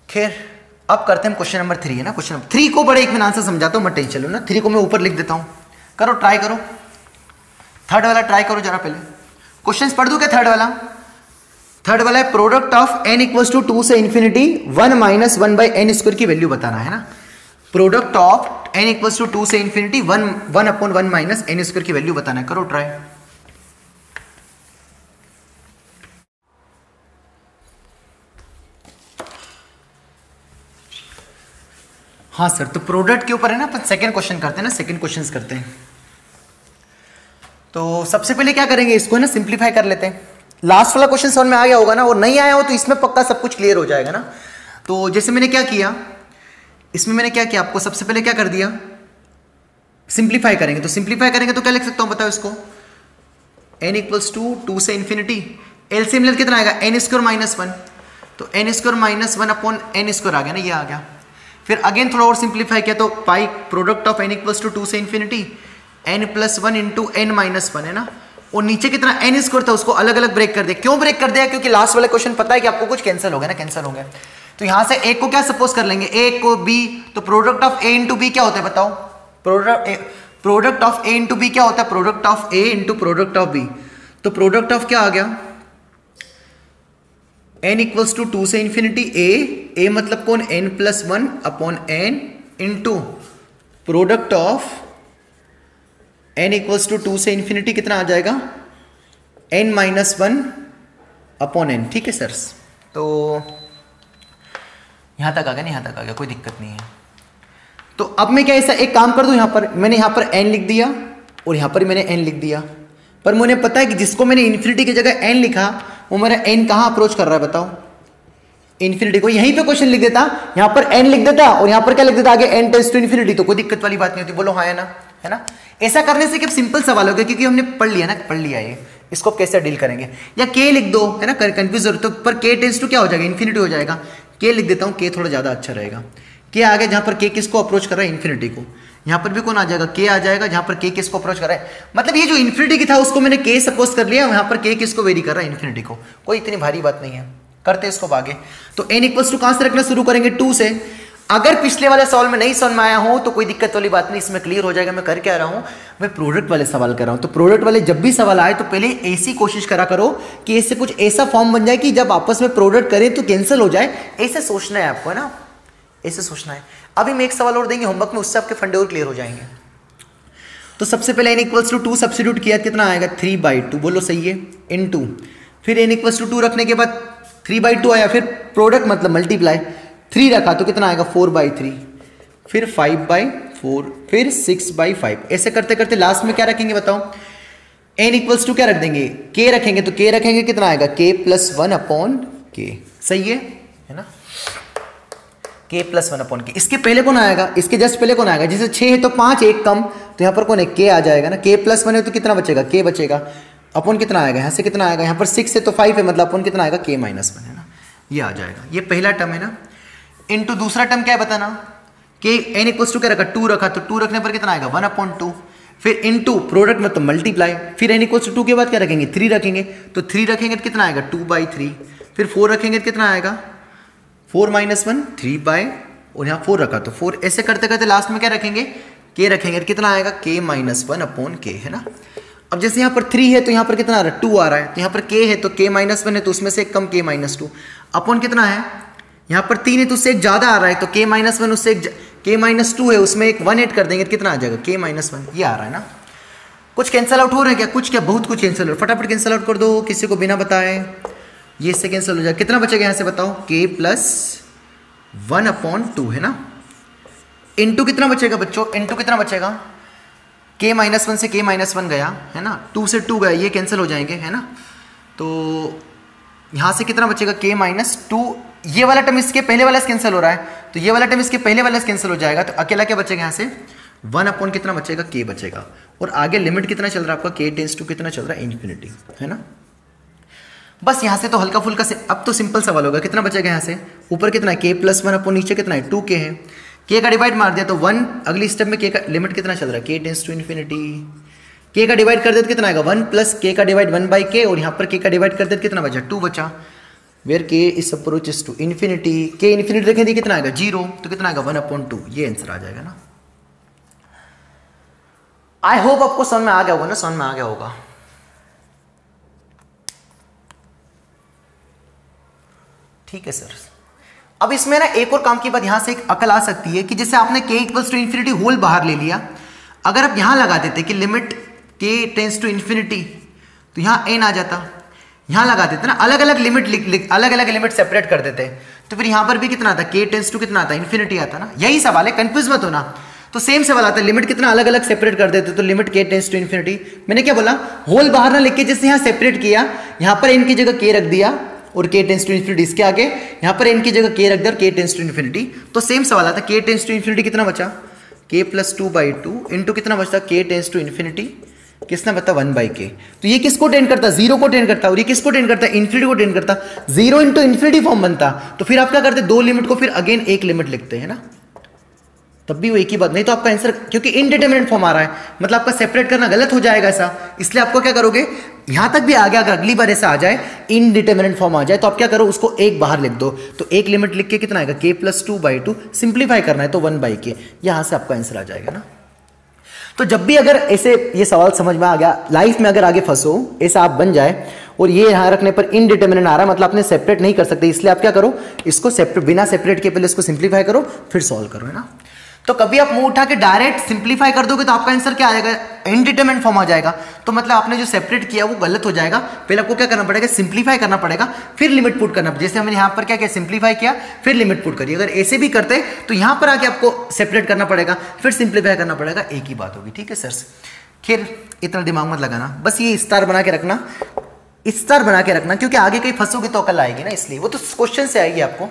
खैर अब करते हैं क्वेश्चन नंबर 3 है ना। क्वेश्चन नंबर 3 को बड़े एक मिनट आंसर समझाता हूँ, मत टेंशन लो ना। 3 को मैं ऊपर लिख देता हूँ, करो ट्राई करो। थर्ड वाला ट्राई करो जरा पहले, क्वेश्चन पढ़ दूं क्या? थर्ड वाला है product of n equals to 2 से infinity 1 minus 1 by N square की वैल्यू बताना है ना। Product of n equals to 2 से infinity 1 upon 1 minus N square की वैल्यू बताना है, करो ट्राई। हाँ सर, तो प्रोडक्ट के ऊपर है ना, अपन सेकंड क्वेश्चन करते हैं ना, सेकंड क्वेश्चंस करते हैं। तो सबसे पहले क्या करेंगे, इसको है ना सिंप्लीफाई कर लेते हैं। लास्ट वाला क्वेश्चन समझ में आ गया होगा ना, और नहीं आया हो तो इसमें पक्का सब कुछ क्लियर हो जाएगा ना। तो जैसे मैंने क्या किया, इसमें मैंने क्या किया, आपको सबसे पहले क्या कर दिया, सिंप्लीफाई करेंगे। तो सिंप्लीफाई करेंगे तो क्या लिख सकता हूं बताओ इसको, n इक्वल्स टू 2 से इंफिनिटी, एलसीएम लेकर कितना आएगा, n स्क्वायर माइनस 1, तो n square minus 1 upon n square आ गया ना, ये आ गया। फिर अगेन थोड़ा और सिंप्लीफाई किया तो pi product of n equals to 2 से infinity n plus 1 into n minus 1 है ना, और नीचे कितना n स्क्वायर था उसको अलग अलग ब्रेक कर दिया। क्यों ब्रेक कर दिया, क्योंकि लास्ट वाला क्वेश्चन पता है कि आपको कुछ कैंसिल हो गया ना, कैंसिल हो गया। तो यहां से एक को क्या सपोज कर लेंगे, a को b, तो product of a into B क्या होता है बताओ, product of a into B क्या होता है, product of a into product of b। तो प्रोडक्ट ऑफ क्या आ गया, n इक्वल्स टू 2 से इंफिनिटी a मतलब कौन, n plus 1 upon n into product of n equals to 2 से इंफिनिटी कितना आ जाएगा, n माइनस 1 अपॉन n। ठीक है सर, तो यहां तक आ गया, नहीं यहां तक आ गया, कोई दिक्कत नहीं है। तो अब मैं क्या ऐसा एक काम कर दूं, यहां पर मैंने यहां पर n लिख दिया और यहां पर मैंने n लिख दिया, पर मुझे पता है कि जिसको मैंने इन्फिनिटी की जगह n लिखा वो मेरा n कहां अप्रोच कर रहा है बताओ, इन्फिनिटी को। यहीं पे क्वेश्चन लिख देता, यहां पर n लिख देता और यहां पर क्या लिख देता आगे n टेंड्स टू इन्फिनिटी, तो कोई दिक्कत वाली बात नहीं होती, बोलो हाँ है ना, है ना। ऐसा करने से क्या सिंपल सवाल हो गया, क्योंकि हमने पढ़ लिया ना, पढ़ लिया ये, इसको कैसे डील करेंगे। या k लिख दो है ना, कंफ्यूज हो तो, पर k टेंड्स टू क्या हो जाएगा, इन्फिनिटी हो जाएगा। k लिख देता हूं, k थोड़ा ज्यादा अच्छा रहेगा। k आ गया जहां पर k किसको अप्रोच कर रहा है, इन्फिनिटी को। यहां पर भी कौन आ जाएगा, k आ जाएगा जहां पर k किसको अप्रोच कर रहा है, मतलब ये जो इन्फिनिटी की था उसको मैंने k सपोज कर लिया, यहां पर k किसको वेरी कर रहा है, इन्फिनिटी को। कोई इतनी भारी बात नहीं है, करते इसको आगे। तो n इक्वल्स टू कहां से रखना शुरू करेंगे, 2 से। अगर पिछले वाले सवाल में नहीं समझ में आया हो तो कोई दिक्कत वाली बात नहीं, इसमें क्लियर हो जाएगा। मैं कर क्या रहा हूं, मैं प्रोडक्ट वाले सवाल कर रहा हूं। तो प्रोडक्ट वाले जब भी सवाल आए तो पहले ऐसी कोशिश करा करो कि इससे कुछ ऐसा फॉर्म बन जाए कि जब आपस में प्रोडक्ट करें तो कैंसिल हो जाए, ऐसे सोचना है आपको, है ना, ऐसे सोचना है। अभी मैं एक सवाल और देंगे होमवर्क में, उससे आपके फंडे और क्लियर हो जाएंगे। तो सबसे पहले n इक्वल्स टू 2 सब्स्टिट्यूट किया, कितना आएगा 3/2, बोलो सही है, इनटू फिर n इक्वल्स टू 2 रखने के बाद 3/2 आया, फिर प्रोडक्ट मतलब मल्टीप्लाई 3 रखा तो कितना आएगा 4/3, फिर 5/4, फिर 6/5। ऐसे करते करते लास्ट में क्या रखेंगे बताओ, n इक्वल्स टू क्या रख देंगे, k रखेंगे, तो k रखेंगे कितना आएगा k प्लस 1 अपॉन k। सही है ना, k प्लस 1 अपॉन k। इसके पहले कौन आएगा, इसके जस्ट पहले कौन आएगा, जैसे 6 है तो 5 एक कम, तो यहाँ पर कौन है k आ जाएगा ना, k प्लस 1 है तो कितना बचेगा k बचेगा, अपॉन कितना आएगा, यहाँ से कितना आएगा, यहाँ पर 6 है तो 5 है, मतलब अपॉन कितना आएगा k माइनस 1 है ना, ये आ जाएगा। ये पहला टर्म है ना। इनटू दूसरा टर्म क्या है बताना, k n इक्वल्स टू क्या रखा 2 रखा, तो 2 रखने पर कितना आएगा 1/2, फिर इनटू प्रोडक्ट मतलब मल्टीप्लाई, फिर n इक्वल्स टू 2 के बाद क्या रखेंगे 3 रखेंगे, तो 3 रखेंगे तो कितना आएगा 2/3, फिर 4 रखेंगे तो कितना आएगा 4 माइनस 1 3 और यहाँ 4 रखा तो 4। ऐसे करते करते लास्ट में क्या रखेंगे k रखेंगे तो कितना आएगा k माइनस 1 अपॉन k, है ना। अब जैसे यहाँ पर 3 है तो यहाँ पर कितना आ रहा है 2 आ रहा है, तो यहाँ पर k है तो k माइनस 1 है तो उसमें से कम k माइनस 2 अपॉन कितना है, यहाँ पर 3 है तो उससे एक ज्यादा आ रहा है, तो k माइनस 1 उससे k माइनस 2 है उसमें एक 1 ऐड कर देंगे तो कितना आ जाएगा k माइनस 1, ये आ रहा है ना। कुछ कैंसिल आउट हो रहा है क्या, कुछ क्या, बहुत कुछ कैंसिल हो, फटाफट कैंसिल आउट कर दो किसी को बिना बताए, ये इससे कैंसिल हो जाएगा। कितना बचेगा यहाँ से बताओ, k प्लस 1/2 है ना, इनटू कितना बचेगा बच्चों, इनटू कितना बचेगा, k माइनस 1 से k माइनस 1 गया है ना, 2 से 2 गया, ये कैंसिल हो जाएंगे है ना। तो यहाँ से कितना बचेगा k माइनस 2, ये वाला टर्म इसके पहले वाला से कैंसिल हो रहा है, तो ये वाला टर्म इसके पहले वाला से कैंसिल हो जाएगा, तो अकेला क्या बचेगा यहाँ से 1 अपॉन कितना बचेगा k बचेगा। और आगे लिमिट कितना चल रहा है आपका, k टेंड्स टू कितना चल रहा है इन्फिनिटी, है ना। बस यहाँ से तो हल्का फुल्का से अब तो सिंपल सवाल होगा, कितना बचेगा यहाँ से, ऊपर कितना है k प्लस 1 अपॉन नीचे कितना है 2k है, के का डिवाइड मार दिया तो 1, अगली स्टेप में के का लिमिट कितना चल रहा है, के टेंस टू इन्फिनिटी, के का डिवाइड कर देते कितना आएगा 1 प्लस के का डिवाइड 1 बाई के, और यहाँ पर के का डिवाइड कर देते कितना बचा 2 बचा, वेयर के इज अप्रोचेस टू इन्फिनिटी, के इन्फिनिटी देखें दी कितना आएगा 0, तो कितना आएगा 1/2, ये आंसर आ जाएगा ना। आई होप आपको समझ में आ गया होगा ना, समझ में आ गया होगा। ठीक है सर। अब इसमें ना एक और काम की बात यहां से एक अकल आ सकती है कि जैसे आपने के इक्वल्स टू इन्फिनिटी होल बाहर ले लिया, अगर आप यहां लगा देते कि लिमिट के टेंस टू इन्फिनिटी, तो यहां एन आ जाता, यहां लगा देते ना, अलग अलग लिमिट अलग अलग लिमिट सेपरेट कर देते, तो फिर यहां पर भी कितना आता, के टेंस टू कितना आता, इन्फिनिटी आता ना। यही सवाल है, कंफ्यूज मत होना। तो सेम सवाल आता है, लिमिट कितना अलग अलग सेपरेट कर देते, तो लिमिट के टेंस टू इन्फिनिटी, मैंने क्या बोला, होल बाहर ना लिख के जैसे यहां सेपरेट किया, यहां पर एन की जगह के रख दिया और के टेंस टू इन्फिनिटी इसके आगे, यहां पर एन की जगह के रख दिया और के टेंस टू इन्फिनिटी, तो सेम सवाल आता, के टेंस टू इन्फिनिटी कितना बचा, के प्लस 2/2 इंटू कितना बचता, के टेंस टू इन्फिनिटी किसने बता 1/k। तो ये किसको टेंड करता, 0 को टेंड करता, और ये किसको टेंड करता, इन्फिनिटी को टेंड करता, 0 इंटू इन्फिनिटी फॉर्म बनता। तो फिर आप क्या करते, 2 लिमिट को फिर अगेन एक लिमिट लिखते हैं ना, तब भी वो एक ही बात, नहीं तो आपका आंसर, क्योंकि इनडिटरमिनेट फॉर्म आ रहा है, मतलब आपका सेपरेट करना गलत हो जाएगा ऐसा, इसलिए आपको क्या करोगे, यहां तक भी आ गया, अगर अगली बार ऐसा आ जाए इनडिटरमिनेट फॉर्म आ जाए, तो आप क्या करो, उसको एक बाहर लिख दो, तो एक लिमिट लिख के कितना आएगा, के प्लस 2/2, सिंप्लीफाई करना है तो 1/k, यहां से आपका आंसर आ जाएगा ना। तो जब भी अगर ऐसे ये सवाल समझ में आ गया, लाइफ में अगर आगे फंसो, ऐसा आप बन जाए और ये यहां रखने पर इनडिटरमिनेट आ रहा है, मतलब आपने सेपरेट नहीं कर सकते, इसलिए आप क्या करो, इसको सेपरेट, बिना सेपरेट के पहले इसको सिंप्लीफाई करो फिर सॉल्व करो, है ना। तो कभी आप मुंह उठा के डायरेक्ट सिंप्लीफाई कर दोगे तो आपका आंसर क्या आ जाएगा, इनडिटरमिनेट फॉर्म आ जाएगा, तो मतलब आपने जो सेपरेट किया वो गलत हो जाएगा। पहले आपको क्या करना पड़ेगा, सिंप्लीफाई करना पड़ेगा, फिर लिमिट पुट करना पड़ेगा। जैसे हमने यहाँ पर क्या किया, सिंप्लीफाई किया फिर लिमिट पुट करिए, अगर ऐसे भी करते तो यहाँ पर आके आपको सेपरेट करना पड़ेगा फिर सिंप्लीफाई करना पड़ेगा, एक ही बात होगी। ठीक है सर, खैर इतना दिमाग मत लगाना, बस ये स्टार बना के रखना, स्टार बना के रखना, क्योंकि आगे कहीं फंसोगे तो अकल आएगी ना, इसलिए वो तो क्वेश्चन से आएगी आपको।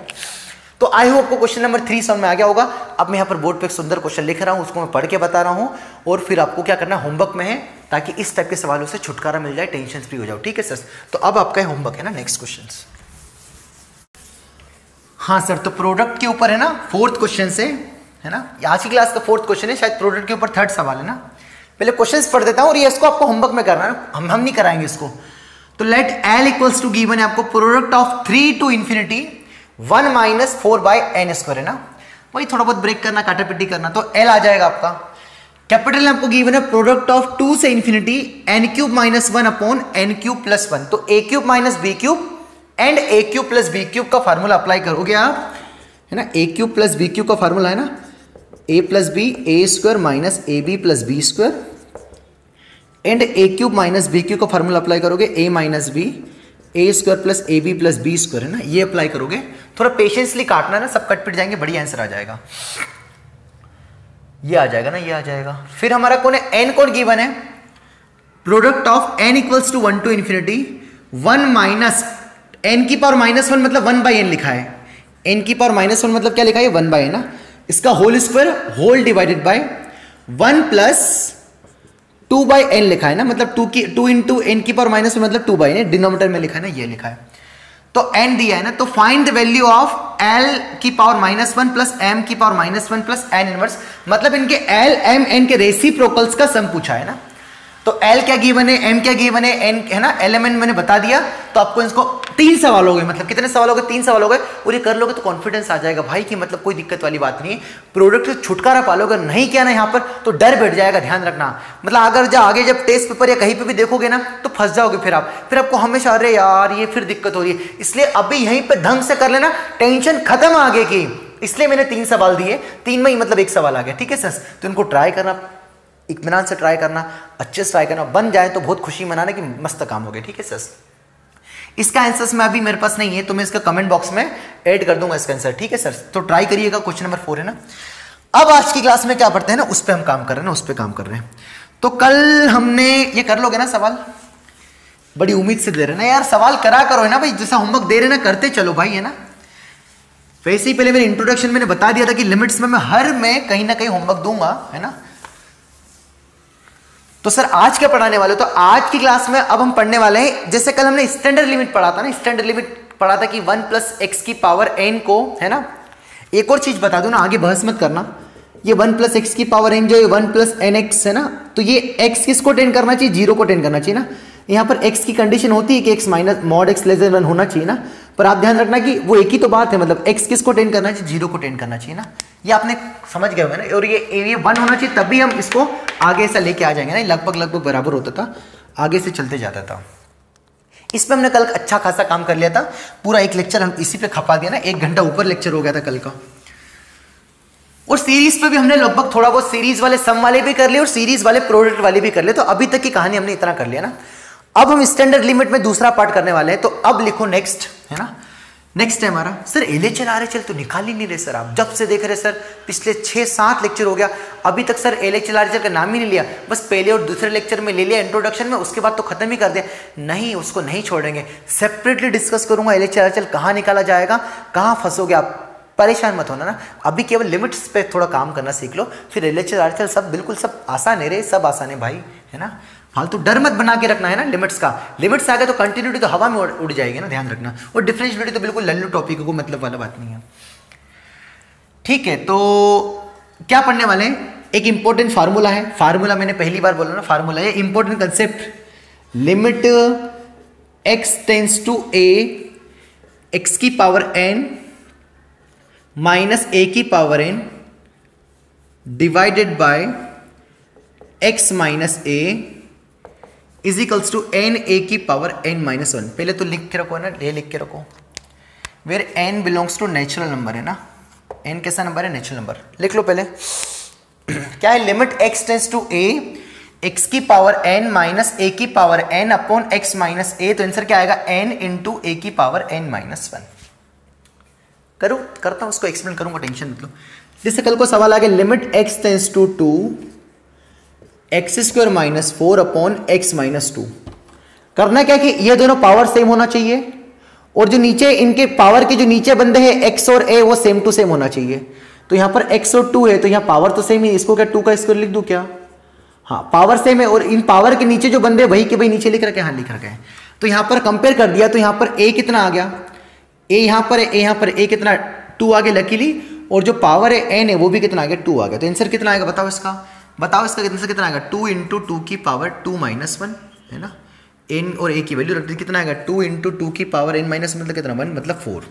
तो आई होप आपको क्वेश्चन नंबर 3 समझ में आ गया होगा। अब मैं यहाँ पर बोर्ड पे एक सुंदर क्वेश्चन लिख रहा हूँ, उसको मैं पढ़ के बता रहा हूँ, और फिर आपको क्या करना है, होमवर्क में है, ताकि इस टाइप के सवालों से छुटकारा मिल जाए, टेंशन फ्री हो जाओ। ठीक है सर, तो अब आपका होमवर्क है ना, नेक्स्ट क्वेश्चन। हाँ सर, तो प्रोडक्ट के ऊपर है ना 4th क्वेश्चन से, है ना, आज की क्लास का 4th क्वेश्चन है, शायद प्रोडक्ट के ऊपर 3rd सवाल है ना। पहले क्वेश्चन पढ़ देता हूँ, और ये इसको आपको होमवर्क में करना है, हम नहीं कराएंगे इसको। तो let L equals to given है आपको, product of 3 to infinity 1 minus 4/n² है ना, वही थोड़ा बहुत ब्रेक करना, काटापिटी करना, तो L आ जाएगा आपका। कैपिटल आपको गिवन है प्रोडक्ट ऑफ 2 से infinity n³ minus 1 upon n³ plus 1, तो a³ minus b³ and a³ plus b³ का फार्मूला अप्लाई करोगे आप, है ना, a³ प्लस b³ का फार्मूला है ना, a plus b a² minus ab plus b² and a³ minus b³ का फार्मूला अप्लाई करोगे, a minus b a² plus ab plus b² है ना, ये अप्लाई करोगे। थोड़ा पेशेंसली काटना ना, सब कट पिट जाएंगे, बढ़िया आंसर आ जाएगा, ये आ जाएगा ना, ये आ जाएगा। फिर हमारा कौन है, n कौन गिवन है, product of n equals to 1 to infinity 1 minus n की पावर -1, मतलब 1/n लिखा है, n की पावर -1 मतलब क्या लिखा है, 1/n ना, इसका whole square whole divided by 1 plus 2/n लिखा है ना, मतलब 2 इंटू n की पावर -1 मतलब 2/n, डिनोमिनेटर में लिखा है ना, ये लिखा है, तो n दिया है ना, तो find the value of l की पावर -1 प्लस m की पावर -1 प्लस n इनवर्स, मतलब इनके l m n के रेसिप्रोकल्स का सम पूछा है ना। तो L क्या गिवन है, M क्या गिवन है, N है ना, एलिमेंट मैंने बता दिया, तो आपको इसको 3 सवाल हो गए, मतलब कितने सवाल हो गए, 3 सवाल हो गए, और ये कर लोगे तो कॉन्फिडेंस आ जाएगा भाई कि मतलब कोई दिक्कत वाली बात नहीं है, प्रोडक्ट से छुटकारा पालोगे। नहीं किया ना यहाँ पर तो डर बैठ जाएगा, ध्यान रखना, मतलब अगर जब आगे जब टेस्ट पेपर या कहीं पे भी देखोगे ना तो फंस जाओगे, फिर आपको हमेशा अरे यार ये फिर दिक्कत हो रही है, इसलिए अभी यहीं पर ढंग से कर लेना, टेंशन खत्म आगे की। इसलिए मैंने 3 सवाल दिए, 3 में ही मतलब 1 सवाल आ गया। ठीक है सर, तो इनको ट्राई करना, इत्मीनान से ट्राई करना, अच्छे से ट्राई करना, बन जाए तो बहुत खुशी मनाने की मस्त काम हो गया। ठीक है सर, इसका आंसर में अभी मेरे पास नहीं है, तो मैं इसका कमेंट बॉक्स में ऐड कर दूंगा इसका आंसर। ठीक है सर, तो ट्राई करिएगा, क्वेश्चन नंबर 4 है ना। अब आज की क्लास में क्या पढ़ते हैं ना, उस पर हम काम कर रहे हैं ना, उस पर काम कर रहे हैं। तो कल हमने ये कर लोगे ना सवाल, बड़ी उम्मीद से दे रहे ना यार, सवाल करा करो है ना भाई, जैसा होमवर्क दे रहे ना करते चलो भाई, है ना। वैसे ही पहले मेरे इंट्रोडक्शन मैंने बता दिया था कि लिमिट्स में मैं हर में कहीं ना कहीं होमवर्क दूंगा, है ना। तो सर आज क्या पढ़ाने वाले हो, तो आज की क्लास में अब हम पढ़ने वाले हैं, जैसे कल हमने स्टैंडर्ड लिमिट पढ़ा था ना, स्टैंडर्ड लिमिट पढ़ा था कि 1 प्लस एक्स की पावर n को, है ना, एक और चीज बता दूं ना, आगे बहस मत करना, ये 1 प्लस एक्स की पावर एन जो ये 1 प्लस एन एक्स है ना, तो ये एक्स किसको टेंड करना चाहिए, जीरो को टेंड करना चाहिए ना। यहाँ पर एक्स की कंडीशन होती है कि x minus mod x less than 1 होना चाहिए ना, पर आप ध्यान रखना कि वो एक ही तो बात है, मतलब एक्स किसको टेंड करना चाहिए, जीरो को टेंड करना चाहिए ना, ये आपने समझ गए होंगे ना। और ये 1 होना चाहिए तभी हम इसको आगे से लेके आ जाएंगे ना, लगभग बराबर होता था, आगे से चलते जाता था। इस पे हमने कल अच्छा खासा काम कर लिया था, पूरा एक लेक्चर हम इसी पे खपा दिया ना, 1 घंटा ऊपर लेक्चर हो गया था कल का। और सीरीज पे भी हमने लगभग थोड़ा बहुत सीरीज वाले सम वाले भी कर लिए और सीरीज वाले प्रोडक्ट वाले भी कर लिए, तो अभी तक की कहानी हमने इतना कर लिया ना। अब हम स्टैंडर्ड लिमिट में दूसरा पार्ट करने वाले हैं, तो अब लिखो नेक्स्ट, है ना। नेक्स्ट है हमारा, सर एलएचएल आरएचएल तो निकाल ही नहीं रहे सर, आप जब से देख रहे सर, पिछले 6-7 लेक्चर हो गया, अभी तक सर एलएचएल आरएचएल का नाम ही नहीं लिया, बस पहले और दूसरे लेक्चर में ले लिया इंट्रोडक्शन में, उसके बाद तो खत्म ही कर दिया। नहीं, उसको नहीं छोड़ेंगे, सेपरेटली डिस्कस करूंगा एलएचएल आरएचएल कहाँ निकाला जाएगा, कहाँ फंसोगे आप, परेशान मत होना ना। अभी केवल लिमिट्स पे थोड़ा काम करना सीख लो, फिर एलएचएल आरएचएल सब बिल्कुल सब आसान है रे, सब आसान है भाई, है ना। फालतू डर मत बना के रखना है ना लिमिट्स का, लिमिट्स आ गए तो कंटिन्यूटी तो हवा में उड़ जाएगी ना, ध्यान रखना। और डिफरेंशिएबिलिटी तो बिल्कुल लल्लू टॉपिक को मतलब वाला बात नहीं है। ठीक है, तो क्या पढ़ने वाले हैं, एक इंपॉर्टेंट फार्मूला है, फार्मूला मैंने पहली बार बोला ना, फार्मूला है important concept, limit x tends to a x की पावर n माइनस a की power n divided by x minus a is equals to n a की पावर n माइनस 1। पहले तो लिख के रखो ना, ये लिख के रखो, where n belongs to natural number, है ना, n कैसा नंबर है, नेचुरल नंबर। लिख लो पहले क्या है, limit x tends to a x की पावर n माइनस a की power n upon x minus a, तो आंसर क्या आएगा, n इंटू a की पावर n माइनस 1। करूँ, करता हूँ, उसको एक्सप्लेन करूंगा, टेंशन मत लो। जैसे कल को सवाल आ गया, limit x tends to 2 x square minus 4 upon x minus 2। करना क्या कि ये दोनों पावर सेम होना चाहिए, और जो नीचे इनके पावर के जो नीचे बंदे हैं x और a वो सेम टू सेम होना चाहिए। तो यहाँ पर x और 2 है, तो यहाँ पावर तो सेम है, इसको क्या 2 का स्क्वायर लिख दूं क्या, हाँ पावर सेम है, और इन पावर के नीचे जो बंदे वही के वही नीचे लिख रखे हैं, हाँ लिख रखे हैं। तो यहाँ पर कंपेयर कर दिया, तो यहाँ पर a कितना आ गया, a यहाँ पर है, a यहाँ पर a कितना 2 आ गया लकीली, और जो पावर है n है वो भी कितना आ गया 2 आ गया। तो आंसर कितना आएगा बताओ इसका, बताओ इसका आंसर कितना आएगा, 2 इंटू 2 की पावर 2 माइनस 1, है ना, n और a की वैल्यू रख दी, कितना आएगा 2 इंटू 2 की पावर n माइनस मतलब कितना 1 मतलब 4।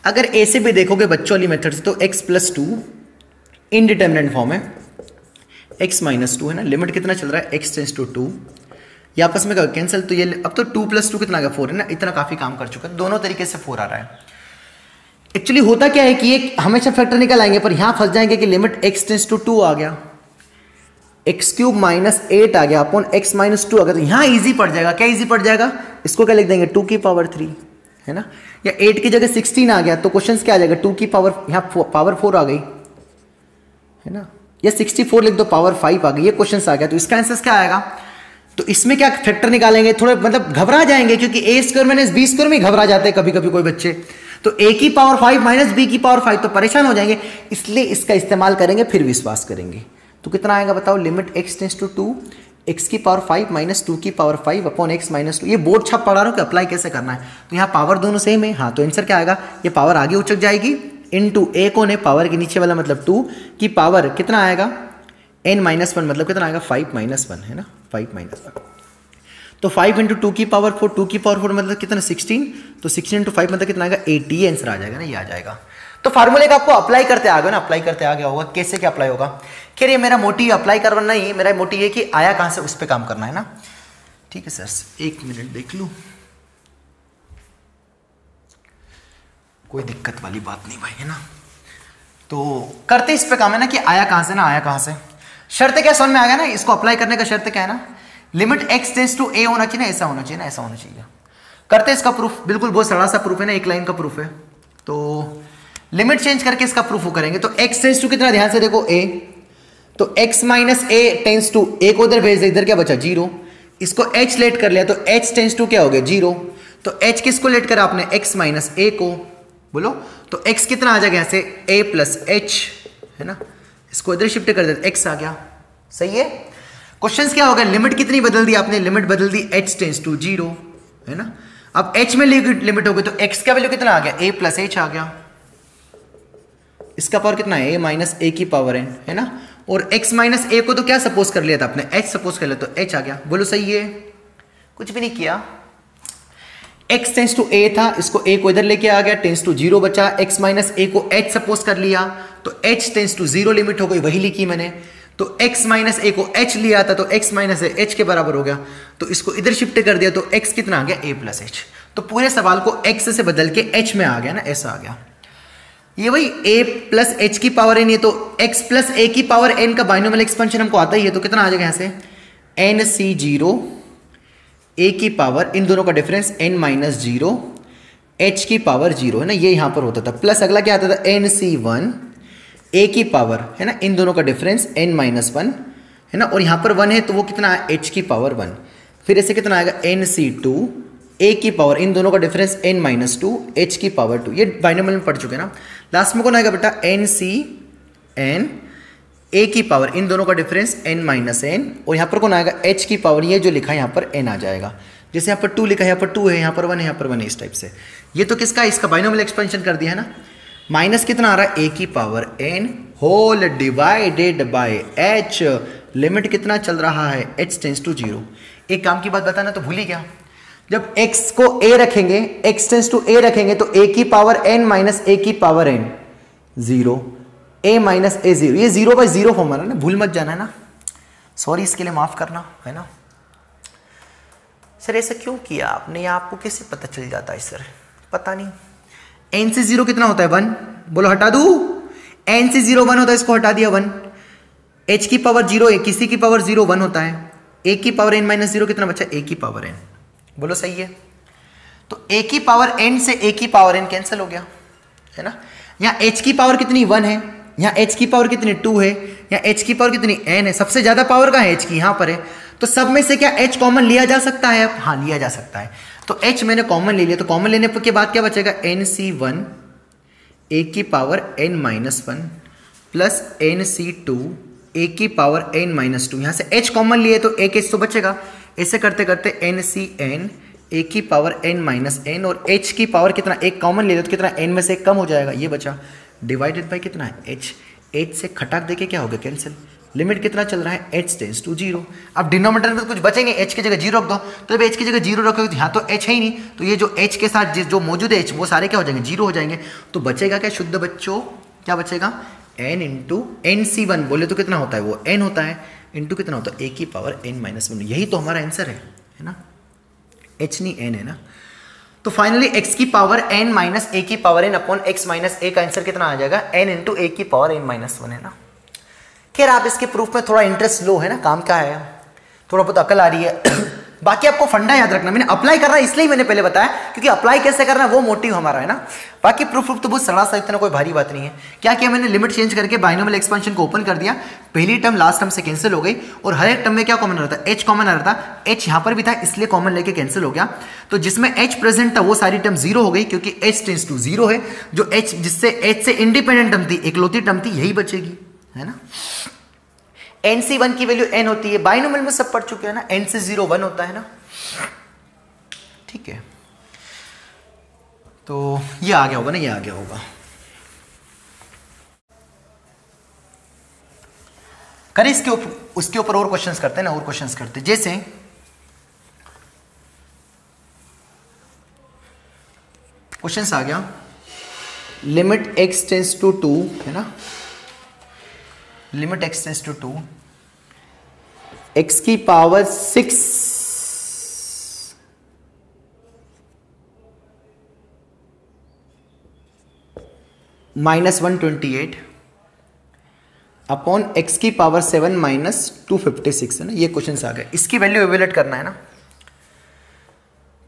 अगर a से भी देखोगे बच्चों वाली मेथड से, तो x प्लस 2 इनडिटर्मिनेंट फॉर्म है, x माइनस 2 है ना, लिमिट कितना चल रहा है x टेंस टू 2, ये आपस में कैंसिल, तो ये अब तो 2 प्लस 2 कितना आ गया 4 है ना, इतना काफी काम कर चुका है, दोनों तरीके से 4 आ रहा है। एक्चुअली होता क्या है कि ये हमेशा फैक्टर निकल आएंगे, पर यहां फंस जाएंगे कि लिमिट x टेंस टू 2 आ गया, एक्स क्यूब माइनस 8 आ गया अपॉन x माइनस 2 आ गया, तो यहां इजी पड़ जाएगा, क्या इजी पड़ जाएगा, इसको क्या लिख देंगे 2 की पावर 3, है ना, या 8 की जगह 16 आ गया, तो क्वेश्चन क्या आ जाएगा 2 की पावर, यहाँ पावर 4 आ गई, है ना, या 64 लिख दो पावर 5 आ गई, ये क्वेश्चन आ गया। तो इसका आंसर क्या आएगा, तो इसमें क्या फैक्टर निकालेंगे, थोड़े मतलब घबरा जाएंगे, क्योंकि a square minus b square में घबरा जाते हैं कभी कभी कोई बच्चे, तो a की पावर 5 माइनस b की पावर 5 तो परेशान हो जाएंगे, इसलिए इसका इस्तेमाल करेंगे फिर विश्वास करेंगे। तो कितना आएगा बताओ, limit x tends to 2 x की पावर 5 माइनस 2 की पावर 5 अपॉन x माइनस 2, ये बोर्ड छाप पढ़ा रहा हूँ कि अप्लाई कैसे करना है, तो यहाँ पावर दोनों सेम है, हाँ तो आंसर क्या आएगा, ये पावर आगे उचक जाएगी, इनटू a कौन है, पावर के नीचे वाला मतलब 2 की पावर कितना आएगा n माइनस 1 मतलब कितना आएगा 5 माइनस 1, है ना, 5 माइनस 1, तो 5 इंटू 2 की पावर 4, 2 की पावर 4 मतलब कितना 16, तो 16 इंटू 5 मतलब कितना आएगा 80, आंसर आ जाएगा ना, ये आ जाएगा। तो फार्मूले का आपको अप्लाई करते आ गया ना, अप्लाई करते आ गया होगा, कैसे क्या अप्लाई होगा, खैर ये मेरा मोटिव अप्लाई करना नहीं है, मेरा मोटिव ये कि आया कहां से उस पर काम करना है ना। ठीक है सर, 1 मिनट देख लूं, कोई दिक्कत वाली बात नहीं भाई, है ना, तो करते इस पे काम है ना कि आया कहां से ना, आया कहां से, शर्त क्या समझ में आ गया ना, इसको अप्लाई करने का शर्त क्या है ना, limit x tends to a होना चाहिए ना, ऐसा होना चाहिए ना, ऐसा होना चाहिए। करते इसका प्रूफ, बिल्कुल बहुत सरल सा प्रूफ है ना, एक लाइन का प्रूफ है, तो लिमिट चेंज करके इसका प्रूफ करेंगे। तो x टेंस टू कितना, ध्यान से देखो a, तो x minus a tends to a को उधर भेज दे, इधर क्या बचा 0, इसको h लेट कर लिया, तो h टेंस टू क्या हो गया 0, तो h किसको लेट करा आपने, x माइनस a को, बोलो, तो x कितना आ जाएगा यहाँ से a प्लस h, है ना, इसको इधर शिफ्ट कर देते, x आ गया, सही है। क्वेश्चन क्या हो गया, लिमिट कितनी बदल दी आपने, लिमिट बदल दी h टेंस टू 0, है ना, अब h में लिमिट हो गई, तो x का वैल्यू कितना आ गया a प्लस h आ गया, इसका पावर कितना है, a माइनस ए की पावर n, है ना। और x माइनस ए को तो क्या सपोज कर लिया था आपने, h सपोज कर लिया, तो h आ गया। बोलो सही है, कुछ भी नहीं किया। x टेंस टू a था, इसको a को इधर लेके आ गया, टेंस टू 0 बचा। x माइनस ए को h सपोज कर लिया, तो h टेंस टू 0 लिमिट हो गई, वही लिखी मैंने। तो x माइनस ए को h लिया था, तो x माइनस ए h के बराबर हो गया, तो इसको इधर शिफ्ट कर दिया, तो x कितना आ गया, a प्लस h। तो पूरे सवाल को x से बदल के h में आ गया ना, ऐसा आ गया। ये वही a प्लस h की पावर n, ये तो x प्लस a की पावर n का बाइनोमियल एक्सपेंशन हमको आता ही है, तो कितना आ जाएगा यहाँ से, nc0 a की पावर, इन दोनों का डिफरेंस n माइनस 0 h की पावर 0, है ना, ये यहाँ पर होता था। प्लस अगला क्या आता था, nc1 a की पावर, है ना, इन दोनों का डिफरेंस n माइनस 1, है ना, और यहाँ पर 1 है तो वो कितना है, h की पावर 1। फिर ऐसे कितना आएगा, nc2 a की पावर, इन दोनों का डिफरेंस n माइनस 2 h की पावर 2। ये बाइनोमियल में पढ़ चुके हैं ना। लास्ट में कौन आएगा बेटा, ncn a की पावर, इन दोनों का डिफरेंस n माइनस n, और यहाँ पर कौन आएगा, h की पावर, ये जो लिखा है यहाँ पर n आ जाएगा। जैसे यहाँ पर 2 लिखा है, यहाँ पर 2 है, यहाँ पर 1 है, यहाँ पर 1 है, इस टाइप से। ये तो किसका, इसका बाइनोमियल एक्सपेंशन कर दिया है ना। माइनस कितना आ रहा है, a की power n whole divided by h, limit कितना चल रहा है, h टेंस टू 0। एक काम की बात बताना तो भूल ही गया, जब x को a रखेंगे, x टेंस टू a रखेंगे, तो a की पावर n माइनस a की power n 0, a minus a 0, ये 0 बाई 0 फॉर्म है ना, भूल मत जाना है ना। सॉरी इसके लिए माफ करना, है ना। सर ऐसा क्यों किया आपने, या आपको कैसे पता चल जाता है सर, पता नहीं। n से 0 कितना होता है, 1, बोलो हटा दू, n से 0 1 होता है, इसको हटा दिया 1। h की पावर 0 है, किसी की पावर 0 1 होता है, a की पावर n माइनस 0 कितना बचा, a की पावर n, बोलो सही है। तो a की पावर n से a की पावर n कैंसिल हो गया, है ना। यहाँ h की पावर कितनी 1 है, यहाँ h की पावर कितनी 2 है, यहाँ h की पावर कितनी n है, सबसे ज्यादा पावर कहाँ है, h की, यहाँ पर है। तो सब में से क्या h कॉमन लिया जा सकता है, हाँ लिया जा सकता है। तो h मैंने कॉमन ले लिया, तो कॉमन लेने के बाद क्या बचेगा, nc1 a की power n minus 1 plus nc2 a की पावर n माइनस 2। यहाँ से h कॉमन लिए तो एक h तो बचेगा। ऐसे करते करते ncn a की पावर n माइनस n, और h की पावर कितना, एक कॉमन ले लो तो कितना, n में से एक कम हो जाएगा, ये बचा, डिवाइडेड बाई कितना है, h से खटाक देके क्या हो गया, कैंसिल। लिमिट कितना चल रहा है, h टेंस टू 0। अब डिनोमिनेटर में तो कुछ बचेंगे, h की जगह 0 रख दो, तो जब h की जगह 0 रखोगे तो यहाँ तो h है ही नहीं, तो ये जो h के साथ जो मौजूद है h, वो सारे क्या हो जाएंगे, 0 हो जाएंगे। तो बचेगा क्या शुद्ध बच्चों, क्या बचेगा, n इंटू nc1, बोले तो कितना होता है, वो n होता है, इंटू कितना होता है, a की पावर n माइनस 1। यही तो हमारा आंसर है ना, h नहीं n है ना। तो फाइनली x की पावर n माइनस a की power n upon x minus a का आंसर कितना आ जाएगा, n इंटू a की पावर n माइनस 1, है ना। खैर आप इसके प्रूफ में थोड़ा इंटरेस्ट लो, है ना, काम क्या है, थोड़ा बहुत अकल आ रही है। बाकी आपको फंडा याद रखना, मैंने अप्लाई करना इसलिए मैंने पहले बताया, क्योंकि अप्लाई कैसे करना है वो मोटिव हमारा है ना। बाकी प्रूफ तो बहुत सरल सा, इतना कोई भारी बात नहीं है। क्या किया मैंने, लिमिट चेंज करके बाइनोमियल एक्सपेंशन को ओपन कर दिया, पहली टर्म लास्ट टर्म से कैंसिल हो गई, और हर एक टर्म में क्या कॉमन रहता है, h कॉमन आ रहा था, h यहाँ पर भी था इसलिए कॉमन लेके कैंसिल हो गया। तो जिसमें h प्रेजेंट था वो सारी टर्म 0 हो गई, क्योंकि h टेंस टू 0 है। जो h जिससे h से इंडिपेंडेंट टर्म थी, इकलौती टर्म थी, यही बचेगी, है ना। nc1 की वैल्यू n होती है, बाइनोमियल में सब पढ़ चुके हैं ना, n से 0 1 होता है ना, ठीक है। तो ये आ गया होगा ना, ये आ गया होगा। करें इसके ऊपर, उसके ऊपर और क्वेश्चंस करते हैं ना, और क्वेश्चंस करते हैं। जैसे क्वेश्चंस आ गया, लिमिट x टेंस टू 2, है ना, limit x tends to 2, x की पावर 6 माइनस 128 अपॉन x की पावर 7 माइनस 256, है ना। ये क्वेश्चन आ गए, इसकी वैल्यू इवेल्युएट करना है ना।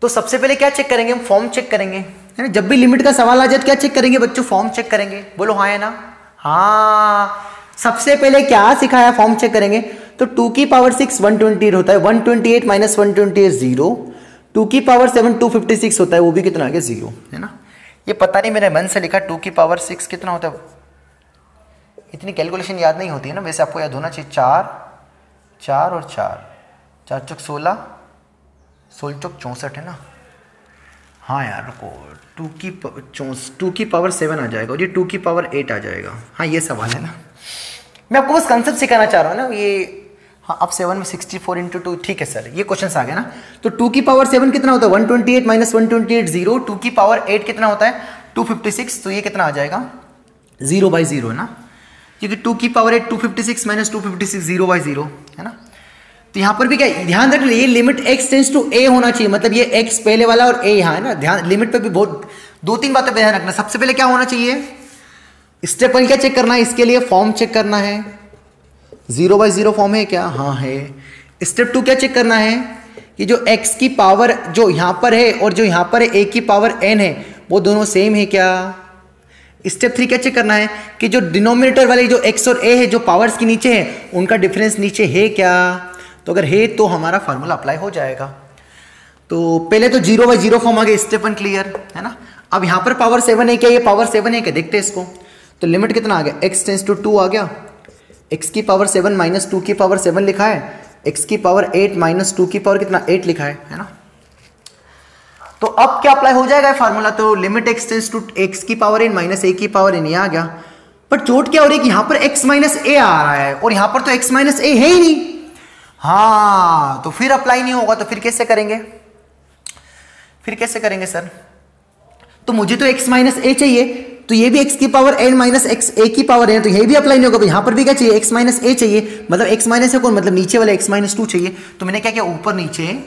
तो सबसे पहले क्या चेक करेंगे हम, फॉर्म चेक करेंगे, है ना। जब भी लिमिट का सवाल आ जाए तो क्या चेक करेंगे बच्चों, फॉर्म चेक करेंगे, बोलो हाँ है ना। हाँ सबसे पहले क्या सिखाया, फॉर्म चेक करेंगे। तो 2 की पावर 6 128 होता है, 128 माइनस 128 0, 2 की पावर 7 256 होता है, वो भी कितना आ गया 0, है ना। ये पता नहीं मेरे मन से लिखा, 2 की पावर 6 कितना होता है, इतनी कैलकुलेशन याद नहीं होती है ना, वैसे आपको याद होना चाहिए। 4 4 और 4 4 चौक 16 16 चौक 64, है ना। हाँ यार रुको, 2 की पावर 7 आ जाएगा और ये 2 की पावर 8 आ जाएगा। हाँ ये सवाल है ना, मैं आपको बस कंसेप्ट सिखाना चाह रहा हूँ ना ये। हाँ अब 7 में 64 इंटू 2, ठीक है सर, ये क्वेश्चन आ गया ना। तो 2 की पावर 7 कितना होता है 128 माइनस 128 0, 2 की पावर 8 कितना होता है 256, तो ये कितना आ जाएगा 0/0 ना, क्योंकि 2 की पावर 8 256 माइनस 256 0/0 है ना। तो यहाँ पर भी क्या ध्यान रख ये limit x tends to a होना चाहिए, मतलब ये x पहले वाला और a यहाँ है ना। ध्यान लिमिट पे भी बहुत 2-3 बातें पे ध्यान रखना। सबसे पहले क्या होना चाहिए, स्टेप 1 क्या चेक करना है, इसके लिए फॉर्म चेक करना है 0/0 फॉर्म है क्या, हाँ है। स्टेप 2 क्या चेक करना है कि जो x की पावर जो यहाँ पर है और जो यहाँ पर है a की पावर n है वो दोनों सेम है क्या। स्टेप 3 क्या चेक करना है कि जो डिनोमिनेटर वाले जो x और a है जो पावर्स के नीचे है उनका डिफरेंस नीचे है क्या, तो अगर है तो हमारा फार्मूला अप्लाई हो जाएगा। तो पहले तो 0/0 फॉर्म आ गया, स्टेप 1 क्लियर है ना। अब यहाँ पर पावर 7 है क्या, ये पावर 7 है क्या, देखते हैं इसको। तो लिमिट कितना आ गया x टेंस टू 2 आ गया, x की पावर 7 माइनस 2 की पावर 7 लिखा है, x की पावर 8 माइनस 2 की पावर कितना 8 लिखा है ना। तो अब क्या अप्लाई हो जाएगा फार्मूला, तो limit x tends to x की पावर n माइनस a की पावर n, ये आ गया। पर चोट क्या हो रही है कि यहाँ पर x माइनस a आ रहा है और यहाँ पर तो x माइनस a है ही नहीं। हाँ तो फिर अप्लाई नहीं होगा, तो फिर कैसे करेंगे, फिर कैसे करेंगे सर। तो मुझे तो x माइनस a चाहिए, तो ये भी x की power n minus x a की पावर n, तो ये भी अप्लाई नहीं होगा। यहाँ पर भी क्या चाहिए x माइनस a चाहिए, मतलब x माइनस है कौन, मतलब नीचे वाला x माइनस 2 चाहिए। तो मैंने क्या किया ऊपर नीचे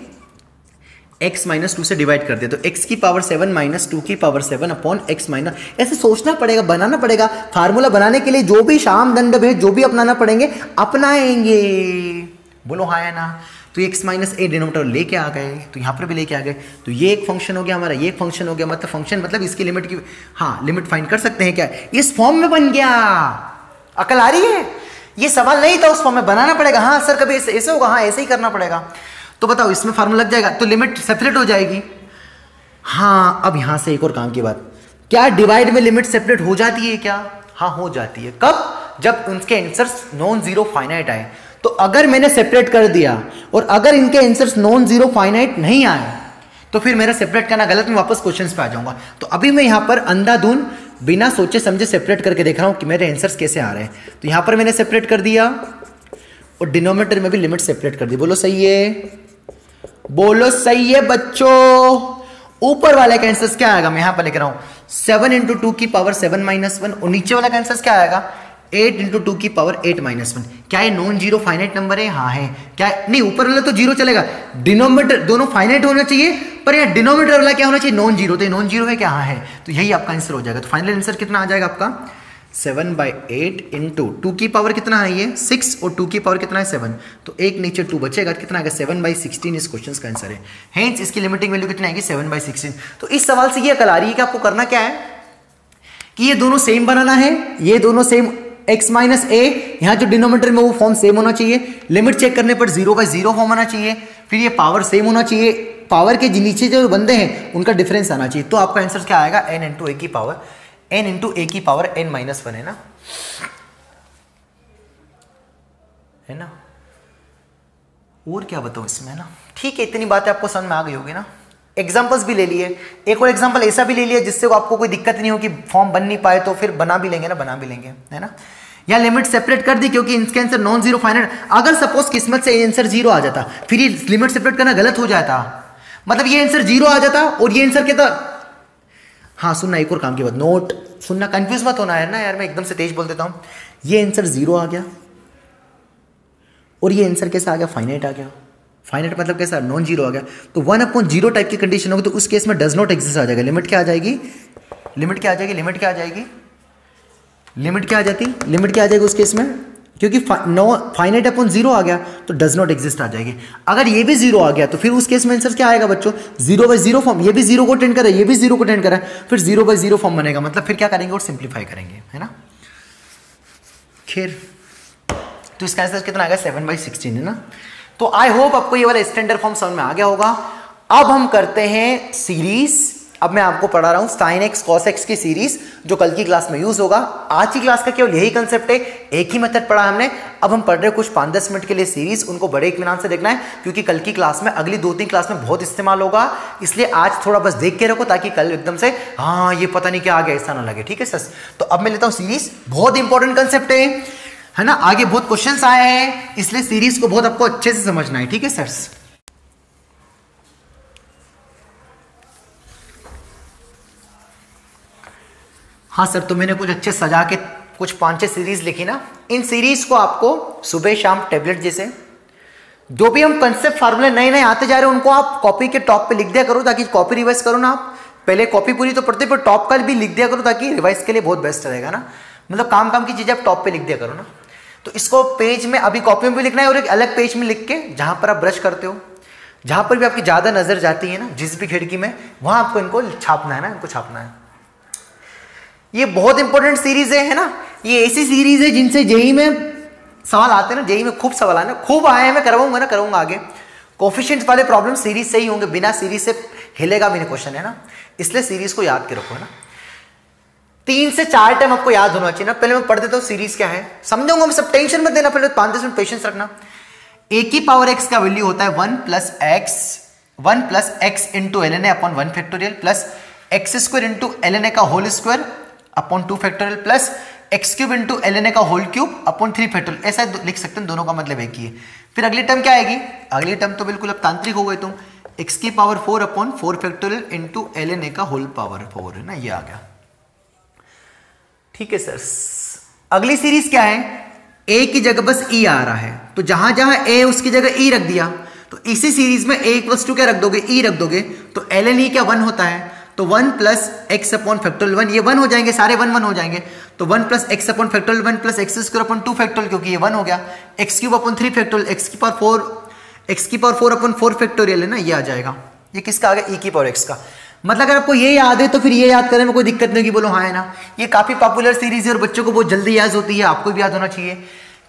x माइनस 2 से डिवाइड कर दिया, तो x की पावर 7 माइनस 2 की पावर 7 अपॉन x माइनस, ऐसे सोचना पड़ेगा, बनाना पड़ेगा। फार्मूला बनाने के लिए जो भी शाम दंड है जो भी अपनाना पड़ेंगे अपनाएंगे, बोलो हाँ या ना। तो x माइनस a डिनोमिनेटर लेके आ गए, तो यहाँ पर भी लेके आ गए, तो ये एक फंक्शन हो गया हमारा, ये एक फंक्शन हो गया, मतलब फंक्शन मतलब इसकी लिमिट की, हाँ लिमिट फाइंड कर सकते हैं क्या, इस फॉर्म में बन गया। अकल आ रही है, ये सवाल नहीं था उस फॉर्म में, बनाना पड़ेगा। हाँ सर कभी ऐसे होगा, हाँ ऐसे ही करना पड़ेगा। तो बताओ इसमें फार्मूला लग जाएगा, तो लिमिट सेपरेट हो जाएगी। हाँ अब यहां से एक और काम की बात, क्या डिवाइड में लिमिट सेपरेट हो जाती है क्या, हाँ हो जाती है। कब, जब उनके आंसर्स नॉन जीरो फाइनाइट आए। तो अगर मैंने सेपरेट कर दिया और अगर इनके आंसर्स नॉन जीरो फाइनाइट नहीं आए तो फिर मेरा सेपरेट करना गलत, मैं वापस क्वेश्चंस पे आ जाऊंगा। तो अभी मैं यहां पर अंधाधुन बिना सोचे समझे सेपरेट करके देख रहा हूं कि मेरे आंसर्स कैसे आ रहे हैं। तो यहां पर मैंने सेपरेट कर दिया और डिनोमिनेटर में भी लिमिट सेपरेट कर दी। बोलो सही है, बोलो सही है बच्चों। ऊपर वाले का आंसर क्या आएगा, मैं यहां पर लिख रहा हूं 7 इंटू 2 की पावर 7 माइनस 1, और नीचे वाला का आंसर क्या आएगा 8 इंटू 2 की पावर 8 माइनस 1। क्या ये नॉन जीरो फाइनाइट नंबर है, हाँ है। क्या नहीं, ऊपर वाला तो जीरो चलेगा, डिनोमिनेटर दोनों फाइनाइट होना चाहिए, पर यहाँ डिनोमिनेटर वाला क्या होना चाहिए नॉन जीरो, तो नॉन जीरो है क्या, हाँ है। तो यही आपका आंसर हो जाएगा। तो फाइनल आंसर कितना आ जाएगा आपका 7/8 इंटू 2 की पावर कितना है ये 6 और 2 की पावर कितना है 7, तो एक नीचे 2 बचेगा, कितना आएगा 7/16 इस क्वेश्चन का आंसर है। हेंस इसकी लिमिटिंग वैल्यू कितनी आएगी 7/16। तो इस सवाल से ये अकल आ रही है कि आपको करना क्या है कि ये दोनों सेम बनाना है, ये दोनों सेम x माइनस a, यहाँ जो डिनोमिनेटर में वो फॉर्म सेम होना चाहिए, लिमिट चेक करने पर 0/0 फॉर्म आना चाहिए, फिर ये पावर सेम होना चाहिए, पावर के नीचे जो बंदे हैं उनका डिफरेंस आना चाहिए। तो आपका आंसर क्या आएगा n इंटू a की पावर n इंटू a की पावर n माइनस 1 है ना, है ना। और क्या बताऊं इसमें ना, ठीक है इतनी बातें आपको समझ में आ गई होगी ना। एग्जाम्पल्स भी ले लिए, एक और एग्जाम्पल ऐसा भी ले लिया जिससे आपको कोई दिक्कत नहीं हो कि फॉर्म बन नहीं पाए, तो फिर बना भी लेंगे ना, बना भी लेंगे, है ना। या लिमिट सेपरेट कर दी क्योंकि इनके आंसर नॉन जीरो फाइनाइट। अगर सपोज किस्मत से आंसर जीरो आ जाता फिर ये लिमिट सेपरेट करना गलत हो जाता, मतलब ये आंसर जीरो आ जाता और ये आंसर कहता। हाँ सुनना, एक और काम की बात नोट सुनना, कंफ्यूज मत होना है ना यार, मैं एकदम से तेज बोल देता हूँ। ये आंसर जीरो आ गया और ये आंसर कैसा आ गया फाइनाइट आ गया। फाइनाइट मतलब कैसा नॉन जीरो आ गया, तो 1/0 टाइप की कंडीशन होगी, तो उस केस में डज नॉट एग्जिस्ट आ जाएगा। लिमिट क्या आ जाएगी, लिमिट क्या आ जाएगी, लिमिट क्या आ जाएगी, लिमिट क्या आ जाती, लिमिट क्या आ जाएगी उस केस में, क्योंकि फाइनाइट अपॉन जीरो आ गया तो डज नॉट एग्जिस्ट आ जाएगी। अगर ये भी जीरो आ गया तो फिर उस केस में आंसर क्या आएगा बच्चों 0/0 फॉर्म, ये भी जीरो को टेंड कर रहा है, ये भी जीरो को टेंड कर रहा है, फिर 0/0 फॉर्म बनेगा। मतलब फिर क्या करेंगे और सिंप्लीफाई करेंगे, है ना। खैर तो इसका आंसर कितना आएगा 7/16 है ना। तो आई होप आपको ये वाला स्टैंडर्ड फॉर्म समझ में आ गया होगा। अब हम करते हैं सीरीज, अब मैं आपको पढ़ा रहा हूँ साइन एक्स कॉस एक्स की सीरीज जो कल की क्लास में यूज होगा। आज की क्लास का केवल यही कंसेप्ट है, एक ही मेथड पढ़ा हमने। अब हम पढ़ रहे हैं कुछ 5-10 मिनट के लिए सीरीज, उनको बड़े इत्मीनान से देखना है क्योंकि कल की क्लास में, अगली 2-3 क्लास में बहुत इस्तेमाल होगा। इसलिए आज थोड़ा बस देख के रखो ताकि कल एकदम से हाँ ये पता नहीं क्या आ गया ऐसा ना लगे, ठीक है सर। तो अब मैं लेता हूँ सीरीज, बहुत इंपॉर्टेंट कंसेप्ट है ना, आगे बहुत क्वेश्चंस आए हैं इसलिए सीरीज को बहुत आपको अच्छे से समझना है, ठीक है सर। हाँ सर, तो मैंने कुछ अच्छे सजा के कुछ 5-6 सीरीज लिखी ना। इन सीरीज को आपको सुबह शाम टेबलेट जैसे जो भी हम कंसेप्ट फार्मूले नए नए आते जा रहे हैं उनको आप कॉपी के टॉप पे लिख दिया करो ताकि कॉपी रिवाइज करो ना। आप पहले कॉपी पूरी तो पढ़ते पर टॉप का भी लिख दिया करो ताकि रिवाइज के लिए बहुत बेस्ट रहेगा ना। मतलब काम की चीजें आप टॉप पे लिख दिया करो ना। तो इसको पेज में अभी कॉपी में भी लिखना है और एक अलग पेज में लिख के जहां पर आप ब्रश करते हो, जहां पर भी आपकी ज्यादा नजर जाती है ना, जिस भी खिड़की में, वहां आपको इनको छापना है ना, इनको छापना है। ये बहुत इंपॉर्टेंट सीरीज है ना। ये ऐसी सीरीज है जिनसे जेई में सवाल आते हैं ना, जेई में खूब सवाल आए ना, खूब आए हैं। मैं करवाऊंगा आगे। कोफिशिएंट वाले प्रॉब्लम सीरीज से ही होंगे, बिना सीरीज से हिलेगा भी नहीं क्वेश्चन, है ना। इसलिए सीरीज को याद के रखो, है ना। 3 से 4 टाइम आपको याद होना चाहिए ना। पहले मैं पढ़ देता हूँ सीरीज क्या है, समझाऊंगा मैं, सब टेंशन मत देना, पहले 5-10 मिनट पेशेंस रखना। ए की पावर एक्स का वैल्यू होता है 1 plus x into L N a upon 1 factorial plus x square into L N A का whole square upon 2 factorial plus x cube into L N A का whole cube upon 3 factorial. ऐसा लिख सकते हैं, दोनों का मतलब एक ही है। फिर अगली टर्म क्या आएगी, अगली टर्म तो बिल्कुल अब तांत्रिक हो गए तुम, एक्स की power 4 upon 4 factorial into L N A का होल पावर 4, है ना, ये आ गया, ठीक है सर। अगली सीरीज क्या है, ए की जगह बस ई आ रहा है, तो जहां जहां ए उसकी जगह ई रख दिया, तो इसी सीरीज में ए इक्वल्स टू क्या रख दोगे, ई रख दोगे, तो एल एन ई क्या 1 होता है, तो 1 प्लस एक्स अपॉन फैक्टोरियल 1, ये 1 हो जाएंगे, सारे 1 हो जाएंगे, तो 1 plus x upon factorial 1 plus x square upon 2 factorial, क्योंकि ये 1 हो गया, x cube upon 3 factorial, x की पावर 4 अपॉन 4 फैक्टोरियल, है ना, ये आ जाएगा। ये किसका आ गया, ई की पावर एक्स का। मतलब अगर आपको ये याद है तो फिर ये याद करने में कोई दिक्कत नहीं होगी, बोलो हाँ है ना। ये काफी पॉपुलर सीरीज है और बच्चों को बहुत जल्दी याद होती है, आपको भी याद होना चाहिए।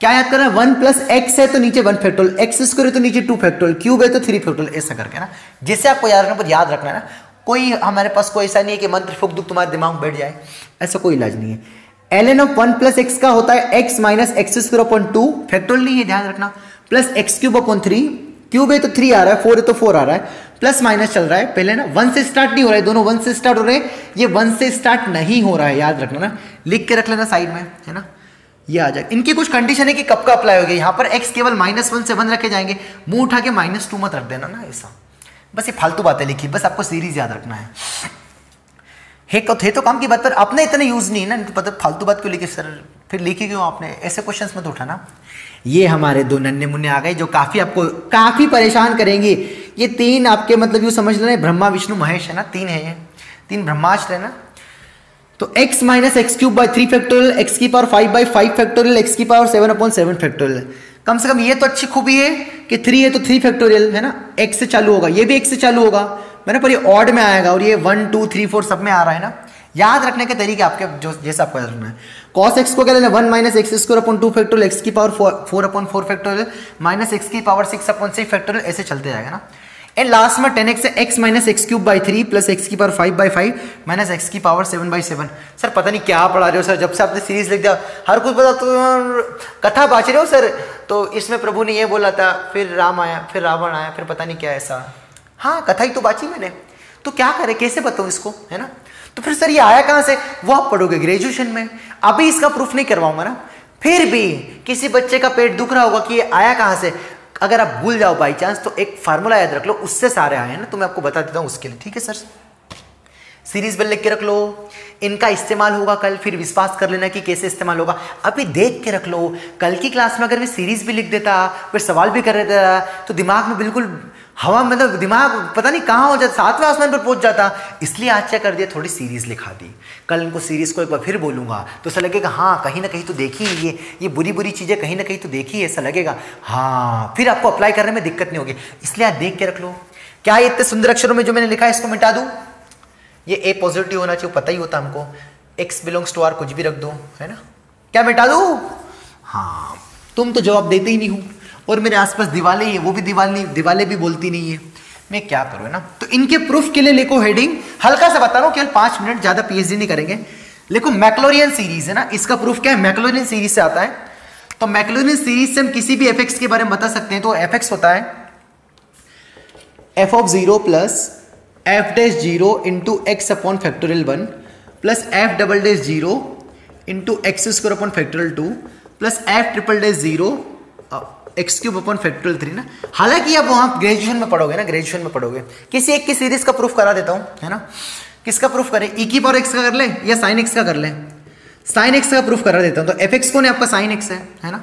क्या याद करना है, 1 प्लस एक्स है तो नीचे 1 फैक्टोरियल, एक्स स्क्वायर है तो नीचे 2 फैक्टोरियल, क्यूब है तो 3 फैक्टोरियल, ऐसा करके ना, जिससे आपको याद रखना, पर याद रखना है ना। कोई हमारे पास कोई ऐसा नहीं है कि मंत्र फूक दूं तुम्हारे दिमाग में बैठ जाए, ऐसा कोई इलाज नहीं है। ln ऑफ 1 प्लस एक्स का होता है x minus x square upon 2 factorial नहीं है, ध्यान रखना, plus x cube upon 3, cube है तो 3 आ रहा है, 4 है तो 4 आ रहा है, प्लस माइनस चल रहा है, पहले ना 1 से स्टार्ट नहीं हो रहा है, दोनों 1 से स्टार्ट हो रहे हैं, ये 1 से स्टार्ट नहीं हो रहा है, याद रखना ना, लिख के रख लेना साइड में, है ना, ये आ जाए। इनकी कुछ कंडीशन है कि कब का अप्लाई होगी, यहाँ पर x केवल -1 से 1 रखे जाएंगे, मुंह उठा के -2 मत रख देना ना, ऐसा बस, ये फालतू बातें लिखी, बस आपको सीरीज याद रखना है। थे तो काम की बात, पर अपने इतने यूज नहीं है ना, तो पता फालतू बात क्यों लिखी सर, फिर लिखी क्यों आपने, ऐसे क्वेश्चंस मत उठाना। ये हमारे 2 नन्हे मुन्ने आ गए जो आपको काफी परेशान करेंगे। ये 3 आपके मतलब यूं समझ लेना, ब्रह्मा विष्णु महेश है ना, 3 है ये, 3 ब्रह्मास्त्र है ना। तो x minus x cube by 3 factorial, x की पावर 5 बाई 5 फैक्टोरियल, एक्स की पावर 7 अपॉन 7 फैक्टोरियल। कम से कम ये तो अच्छी खूबी है कि 3 है तो 3 फैक्टोरियल, है ना, x से चालू होगा, ये भी x से चालू होगा, मैंने पर ये ऑड में आएगा, और ये 1 2 3 4 सब में आ रहा है ना। याद रखने के तरीके आपके जो जैसा आपको याद रखना है। cos x को क्या लेना, 1 minus x square upon 2 factorial, x की power 4 upon 4 factorial minus x की पावर 6 अपॉन 6 फैक्टोरियल, ऐसे चलते जाएगा ना। एंड लास्ट में 10x है, x minus x cube by 3 plus x की पावर 5 बाई 5 माइनस एक्स की पावर 7 बाई 7। सर पता नहीं क्या पढ़ा रहे हो सर, जब से आपने सीरीज लिख दिया हर कुछ बता, तो कथा बाँच रहे हो सर। तो इसमें प्रभु ने ये बोला था, फिर राम आया, फिर रावण आया, फिर पता नहीं क्या ऐसा, हाँ कथा ही तो बाँची मैंने, तो क्या करे, कैसे बताऊँ इसको, है ना। तो फिर सर ये आया कहाँ से, वो आप पढ़ोगे ग्रेजुएशन में, अभी इसका प्रूफ नहीं करवाऊंगा ना। फिर भी किसी बच्चे का पेट दुख रहा होगा कि ये आया कहाँ से, अगर आप भूल जाओ बाई चांस, तो एक फार्मूला याद रख लो, उससे सारे आए हैं ना, तो मैं आपको बता देता हूँ उसके लिए, ठीक है सर। सीरीज बिल लिख के रख लो, इनका इस्तेमाल होगा कल, फिर विश्वास कर लेना कि कैसे इस्तेमाल होगा, अभी देख के रख लो। कल की क्लास में अगर मैं सीरीज भी लिख देता, फिर सवाल भी कर देता, तो दिमाग में बिल्कुल हवा, मतलब दिमाग पता नहीं कहाँ हो जाता, 7वें आसमान पर पहुंच जाता। इसलिए आज क्या कर दिया, थोड़ी सीरीज लिखा दी। कल इनको सीरीज को एक बार फिर बोलूंगा तो ऐसा लगेगा हाँ कहीं ना कहीं तो देखी है, ये बुरी बुरी चीजें कहीं ना कहीं तो देखी है, ऐसा लगेगा, हाँ फिर आपको अप्लाई करने में दिक्कत नहीं होगी। इसलिए आज देख के रख लो। क्या ये इतने सुंदर अक्षरों में जो मैंने लिखा है इसको मिटा दूं, ये ए पॉजिटिव होना चाहिए, पता ही होता हमको, एक्स बिलोंग्स टू आर कुछ भी रख दो, है ना, क्या मिटा दूं, हाँ तुम तो जवाब देते ही नहीं हो, और मेरे आसपास दीवारें हैं, वो भी दीवारें भी बोलती नहीं है। मैं क्या करूँ, है ना। तो इनके प्रूफ के लिए लिखो हेडिंग, हल्का सा बता रहा हूँ, केवल 5 मिनट, ज्यादा पीएचडी नहीं करेंगे। लिखो मैक्लोरियन सीरीज, है ना, इसका प्रूफ क्या है, मैक्लोरियन सीरीज से आता है। तो मैक्लोरियन सीरीज से हम किसी भी एफ के बारे में बता सकते हैं। तो एफ होता है F of 0 plus F dash 0 into x upon factorial 1 plus F double dash 0 into x square upon factorial 2 plus F triple dash 0 x cube upon factorial 3 ना। हालांकि अब वहां ग्रेजुएशन में पढ़ोगे ना, ग्रेजुएशन में पढ़ोगे, किसी एक की सीरीज का प्रूफ करा देता हूं, है ना। किसका प्रूफ करें, ई की पावर एक्स का कर ले या साइन एक्स का कर ले। साइन एक्स का प्रूफ करा देता हूं। तो एफ एक्स कौन है आपका, साइन एक्स है ना।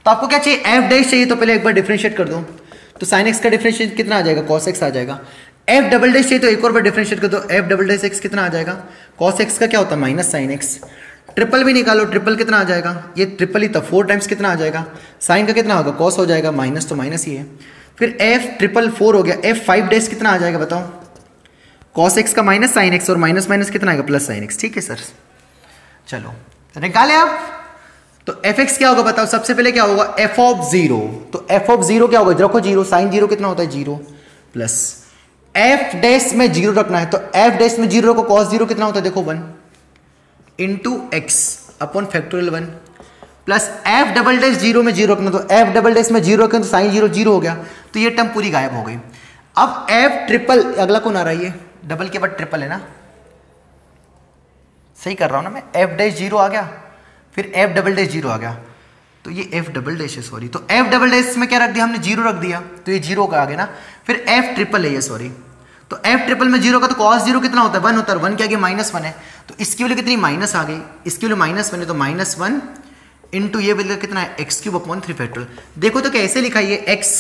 तो आपको क्या चाहिए, एफ डैश चाहिए, तो पहले एक बार डिफरेंशिएट कर दो। तो साइन एक्स का डिफरेंशिएट कितना आ जाएगा, कॉस एक्स आ जाएगा। एफ डबल डैश चाहिए तो एक और बार डिफरेंशिएट कर दो, एफ डबल डैश एक्स कितना आ जाएगा, कॉस एक्स का क्या होता है माइनस साइन एक्स। ट्रिपल भी निकालो, ट्रिपल कितना आ जाएगा, ये ट्रिपल ही था, 4 टाइम्स कितना आ जाएगा, साइन का कितना होगा, कॉस हो जाएगा, माइनस तो माइनस ही है। फिर एफ ट्रिपल 4 हो गया, एफ 5 डैश कितना आ जाएगा बताओ, कॉस एक्स का माइनस साइन एक्स, और माइनस माइनस कितना आएगा, प्लस साइन एक्स। ठीक है सर, चलो निकाले आप। तो एफ एक्स क्या होगा बताओ, सबसे पहले क्या होगा, एफ ऑफ 0। तो एफ ऑफ 0 क्या होगा, रखो 0, साइन 0 कितना होता है 0, प्लस एफ डैश में 0 रखना है, तो एफ डैश में 0 रखो, कॉस 0 कितना होता है देखो 1 into x upon factorial 1 plus F double dash 0 में 0 रखना, तो एफ डबल डैश में 0 रखें तो साइन 0 0 हो गया, तो ये टर्म पूरी गायब हो गई। अब एफ ट्रिपल, अगला कौन आ रहा है, ये डबल के बाद ट्रिपल है ना, सही कर रहा हूं ना मैं। एफ डैश 0 आ गया, फिर एफ डबल डैश 0 आ गया, तो ये एफ डबल डैश है, सॉरी। तो एफ डबल डैश में क्या रख दिया हमने, 0 रख दिया, तो ये 0 का आ गया ना। फिर एफ ट्रिपल है ये, सॉरी। तो एफ ट्रिपल में 0 का, तो कॉस 0 कितना होता है 1 होता है, 1 क्या गया -1 है, तो इसकी वैल्यू कितनी माइनस आ गई, इसकी वैल्यू -1 है, तो -1 इंटू ये वैल्यू कितना है एक्स क्यूब अपॉन 3 फैक्टोरियल। देखो तो कैसे लिखा है ये x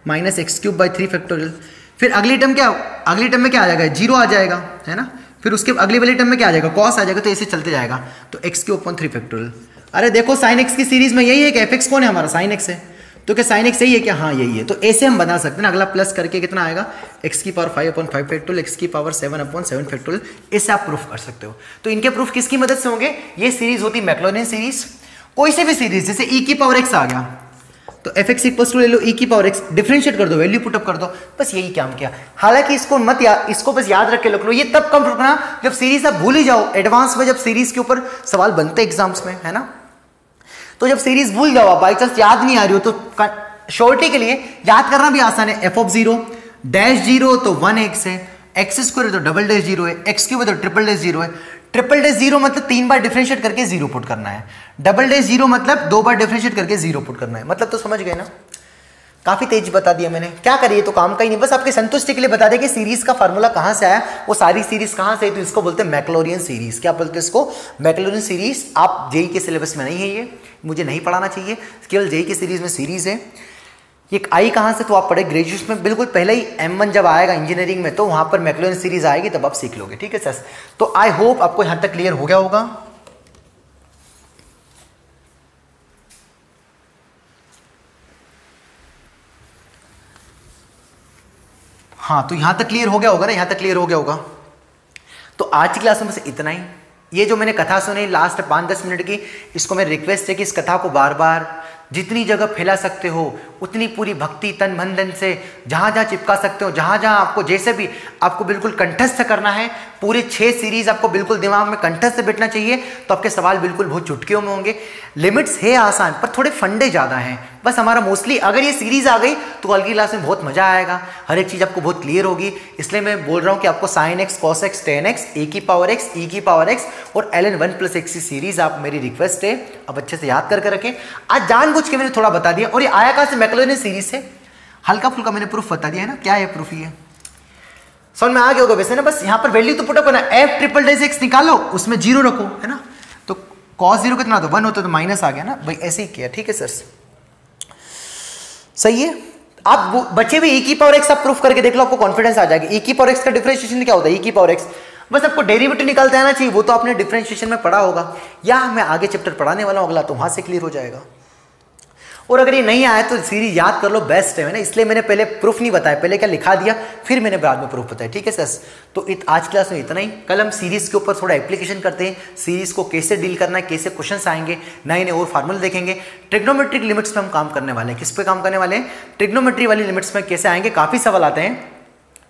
minus x cube by 3 factorial. फिर अगली टर्म क्या, अगली टर्म में क्या आ जाएगा, 0 आ जाएगा, है ना। फिर उसके अगली वाली टर्म में क्या आ जाएगा, कॉस आ जाएगा, तो ऐसे चलते जाएगा, तो एक्स क्यूब अपॉन 3 फैक्टोरियल। अरे देखो साइन एक्स की सीरीज में यही है कि एफ एक्स कौन है हमारा, साइन एक्स है, तो क्या साइन एक्स यही है क्या, हाँ यही है। तो ऐसे हम बना सकते हैं ना, अगला प्लस करके कितना आएगा, एक्स की पावर 5 अपॉन 5 फैक्टोरियल, एक्स की पावर 7 अपॉन 7 फैक्टोरियल, इससे आप प्रूफ कर सकते हो। तो इनके प्रूफ किसकी मदद से होंगे, ये सीरीज होती है मैक्लोरिन सीरीज। कोई से भी सीरीज, जैसे ई की पावर एक्स आ गया, तो एफ एक्स इक्वल्स टू ले लो ई की पावर एक्स, डिफरेंशिएट कर दो, वैल्यू पुटअप कर दो, बस यही काम किया। हालांकि इसको मत इसको बस याद रख के रख लो, ये तब कम रखना जब सीरीज आप भूल ही जाओ, एडवांस में जब सीरीज के ऊपर सवाल बनते एग्जाम्स में, है ना। तो जब सीरीज भूल जाओ, बाई चांस याद नहीं आ रही हो, तो श्योरिटी के लिए याद करना भी आसान है। एफ ऑफ 0 डैश 0 तो 1 एक्स है, एक्स स्क्वायर है तो डबल डैश 0 है, एक्स क्यूब है तो ट्रिपल डैश 0 है। ट्रिपल डैश 0 मतलब 3 बार डिफरेंशिएट करके 0 पुट करना है, डबल डैश 0 मतलब 2 बार डिफरेंशिएट करके 0 पुट करना है। मतलब तो समझ गए ना, काफी तेज बता दिया मैंने, क्या करिए तो काम का ही नहीं, बस आपके संतुष्टि के लिए बता दें कि सीरीज का फार्मूला कहां से आया, वो सारी सीरीज कहां से है, तो इसको बोलते हैं मैक्लोरियन सीरीज। क्या बोलते हैं इसको, मैक्लोरियन सीरीज। आप जेई के सिलेबस में नहीं है, ये मुझे नहीं पढ़ाना चाहिए, केवल जेई की सीरीज में सीरीज है। ये आई कहां से, तो आप पढ़े ग्रेजुएशन में, बिल्कुल पहले ही M1 जब आएगा इंजीनियरिंग में, तो वहां पर मैक्लोरियन सीरीज आएगी, तब आप सीख लोगे। ठीक है सर, तो आई होप आपको यहां तक क्लियर हो गया होगा। हाँ, तो यहां तक क्लियर हो गया होगा ना, यहां तक क्लियर हो गया होगा। तो आज की क्लास में बस इतना ही। ये जो मैंने कथा सुनी लास्ट 5-10 मिनट की, इसको मेरी रिक्वेस्ट है कि इस कथा को बार बार जितनी जगह फैला सकते हो उतनी पूरी भक्ति तन मन धन से जहाँ जहाँ चिपका सकते हो, जहाँ जहाँ आपको जैसे भी आपको बिल्कुल कंठस्थ करना है, पूरे 6 सीरीज आपको बिल्कुल दिमाग में कंठस्थ बैठना चाहिए, तो आपके सवाल बिल्कुल बहुत चुटकियों में होंगे। लिमिट्स है आसान, पर थोड़े फंडे ज़्यादा हैं। बस हमारा मोस्टली अगर ये सीरीज आ गई तो अगली क्लास में बहुत मजा आएगा, हर एक चीज़ आपको बहुत क्लियर होगी। इसलिए मैं बोल रहा हूँ कि आपको sine x, cos x, tan x, a की पावर एक्स, ई की पावर एक्स और ln 1 + x की सीरीज आप, मेरी रिक्वेस्ट है अब अच्छे से याद करके रखें। आज जानबूझ के मैंने थोड़ा बता दिया, और ये आया कहाँ से, मैक्लोरियन सीरीज से, हल्का फुल्का मैंने प्रूफ बता दिया है ना। क्या है प्रूफ, ये समझ में आ गया होगा वैसे ना। बस यहाँ पर वैल्यू तो पुटअप करना, एफ ट्रिपल डैश एक्स निकालो, उसमें 0 रखो, है ना। तो कॉस 0 कितना होता है, 1 होता है, तो माइनस आ गया ना भाई, ऐसे ही किया। ठीक है सर, सही है। आप बचे हुए e की पावर x आप प्रूफ करके देख लो, आपको कॉन्फिडेंस आ जाएगा। e की पावर x का डिफरेंशिएशन क्या होता है, e की पावर x, बस आपको डेरिवेटिव निकालते आना चाहिए, वो तो आपने डिफरेंशिएशन में पढ़ा होगा, या मैं आगे चैप्टर पढ़ाने वाला हूँ अगला, तो वहां से क्लियर हो जाएगा। और अगर ये नहीं आया तो सीरीज याद कर लो, बेस्ट है ना। इसलिए मैंने पहले प्रूफ नहीं बताया, पहले क्या लिखा दिया, फिर मैंने बाद में प्रूफ बताया। ठीक है सर, तो आज क्लास में इतना ही। कल हम सीरीज के ऊपर थोड़ा एप्लीकेशन करते हैं, सीरीज को कैसे डील करना है, कैसे क्वेश्चंस आएंगे, नए नए और फार्मूले देखेंगे। ट्रिग्नोमेट्रिक लिमिट्स पे हम काम करने वाले हैं। किस पे काम करने वाले हैं, ट्रिग्नोमेट्री वाली लिमिट्स में कैसे आएंगे, काफी सवाल आते हैं।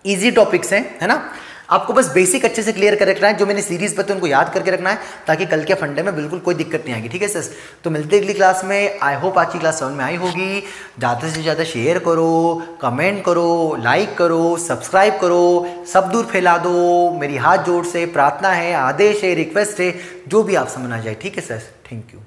इजी टॉपिक्स हैं, है ना। आपको बस बेसिक अच्छे से क्लियर कर रखना है, जो मैंने सीरीज बताई उनको याद करके रखना है, ताकि कल के फंडे में बिल्कुल कोई दिक्कत नहीं आएगी। ठीक है सर, तो मिलते हैं अगली क्लास में। आई होप आज की क्लास समझ में आई होगी। ज़्यादा से ज़्यादा शेयर करो, कमेंट करो, लाइक करो, सब्सक्राइब करो, सब दूर फैला दो। मेरी हाथ जोड़ से प्रार्थना है, आदेश है, रिक्वेस्ट है, जो भी आप समझना चाहे। ठीक है सर, थैंक यू।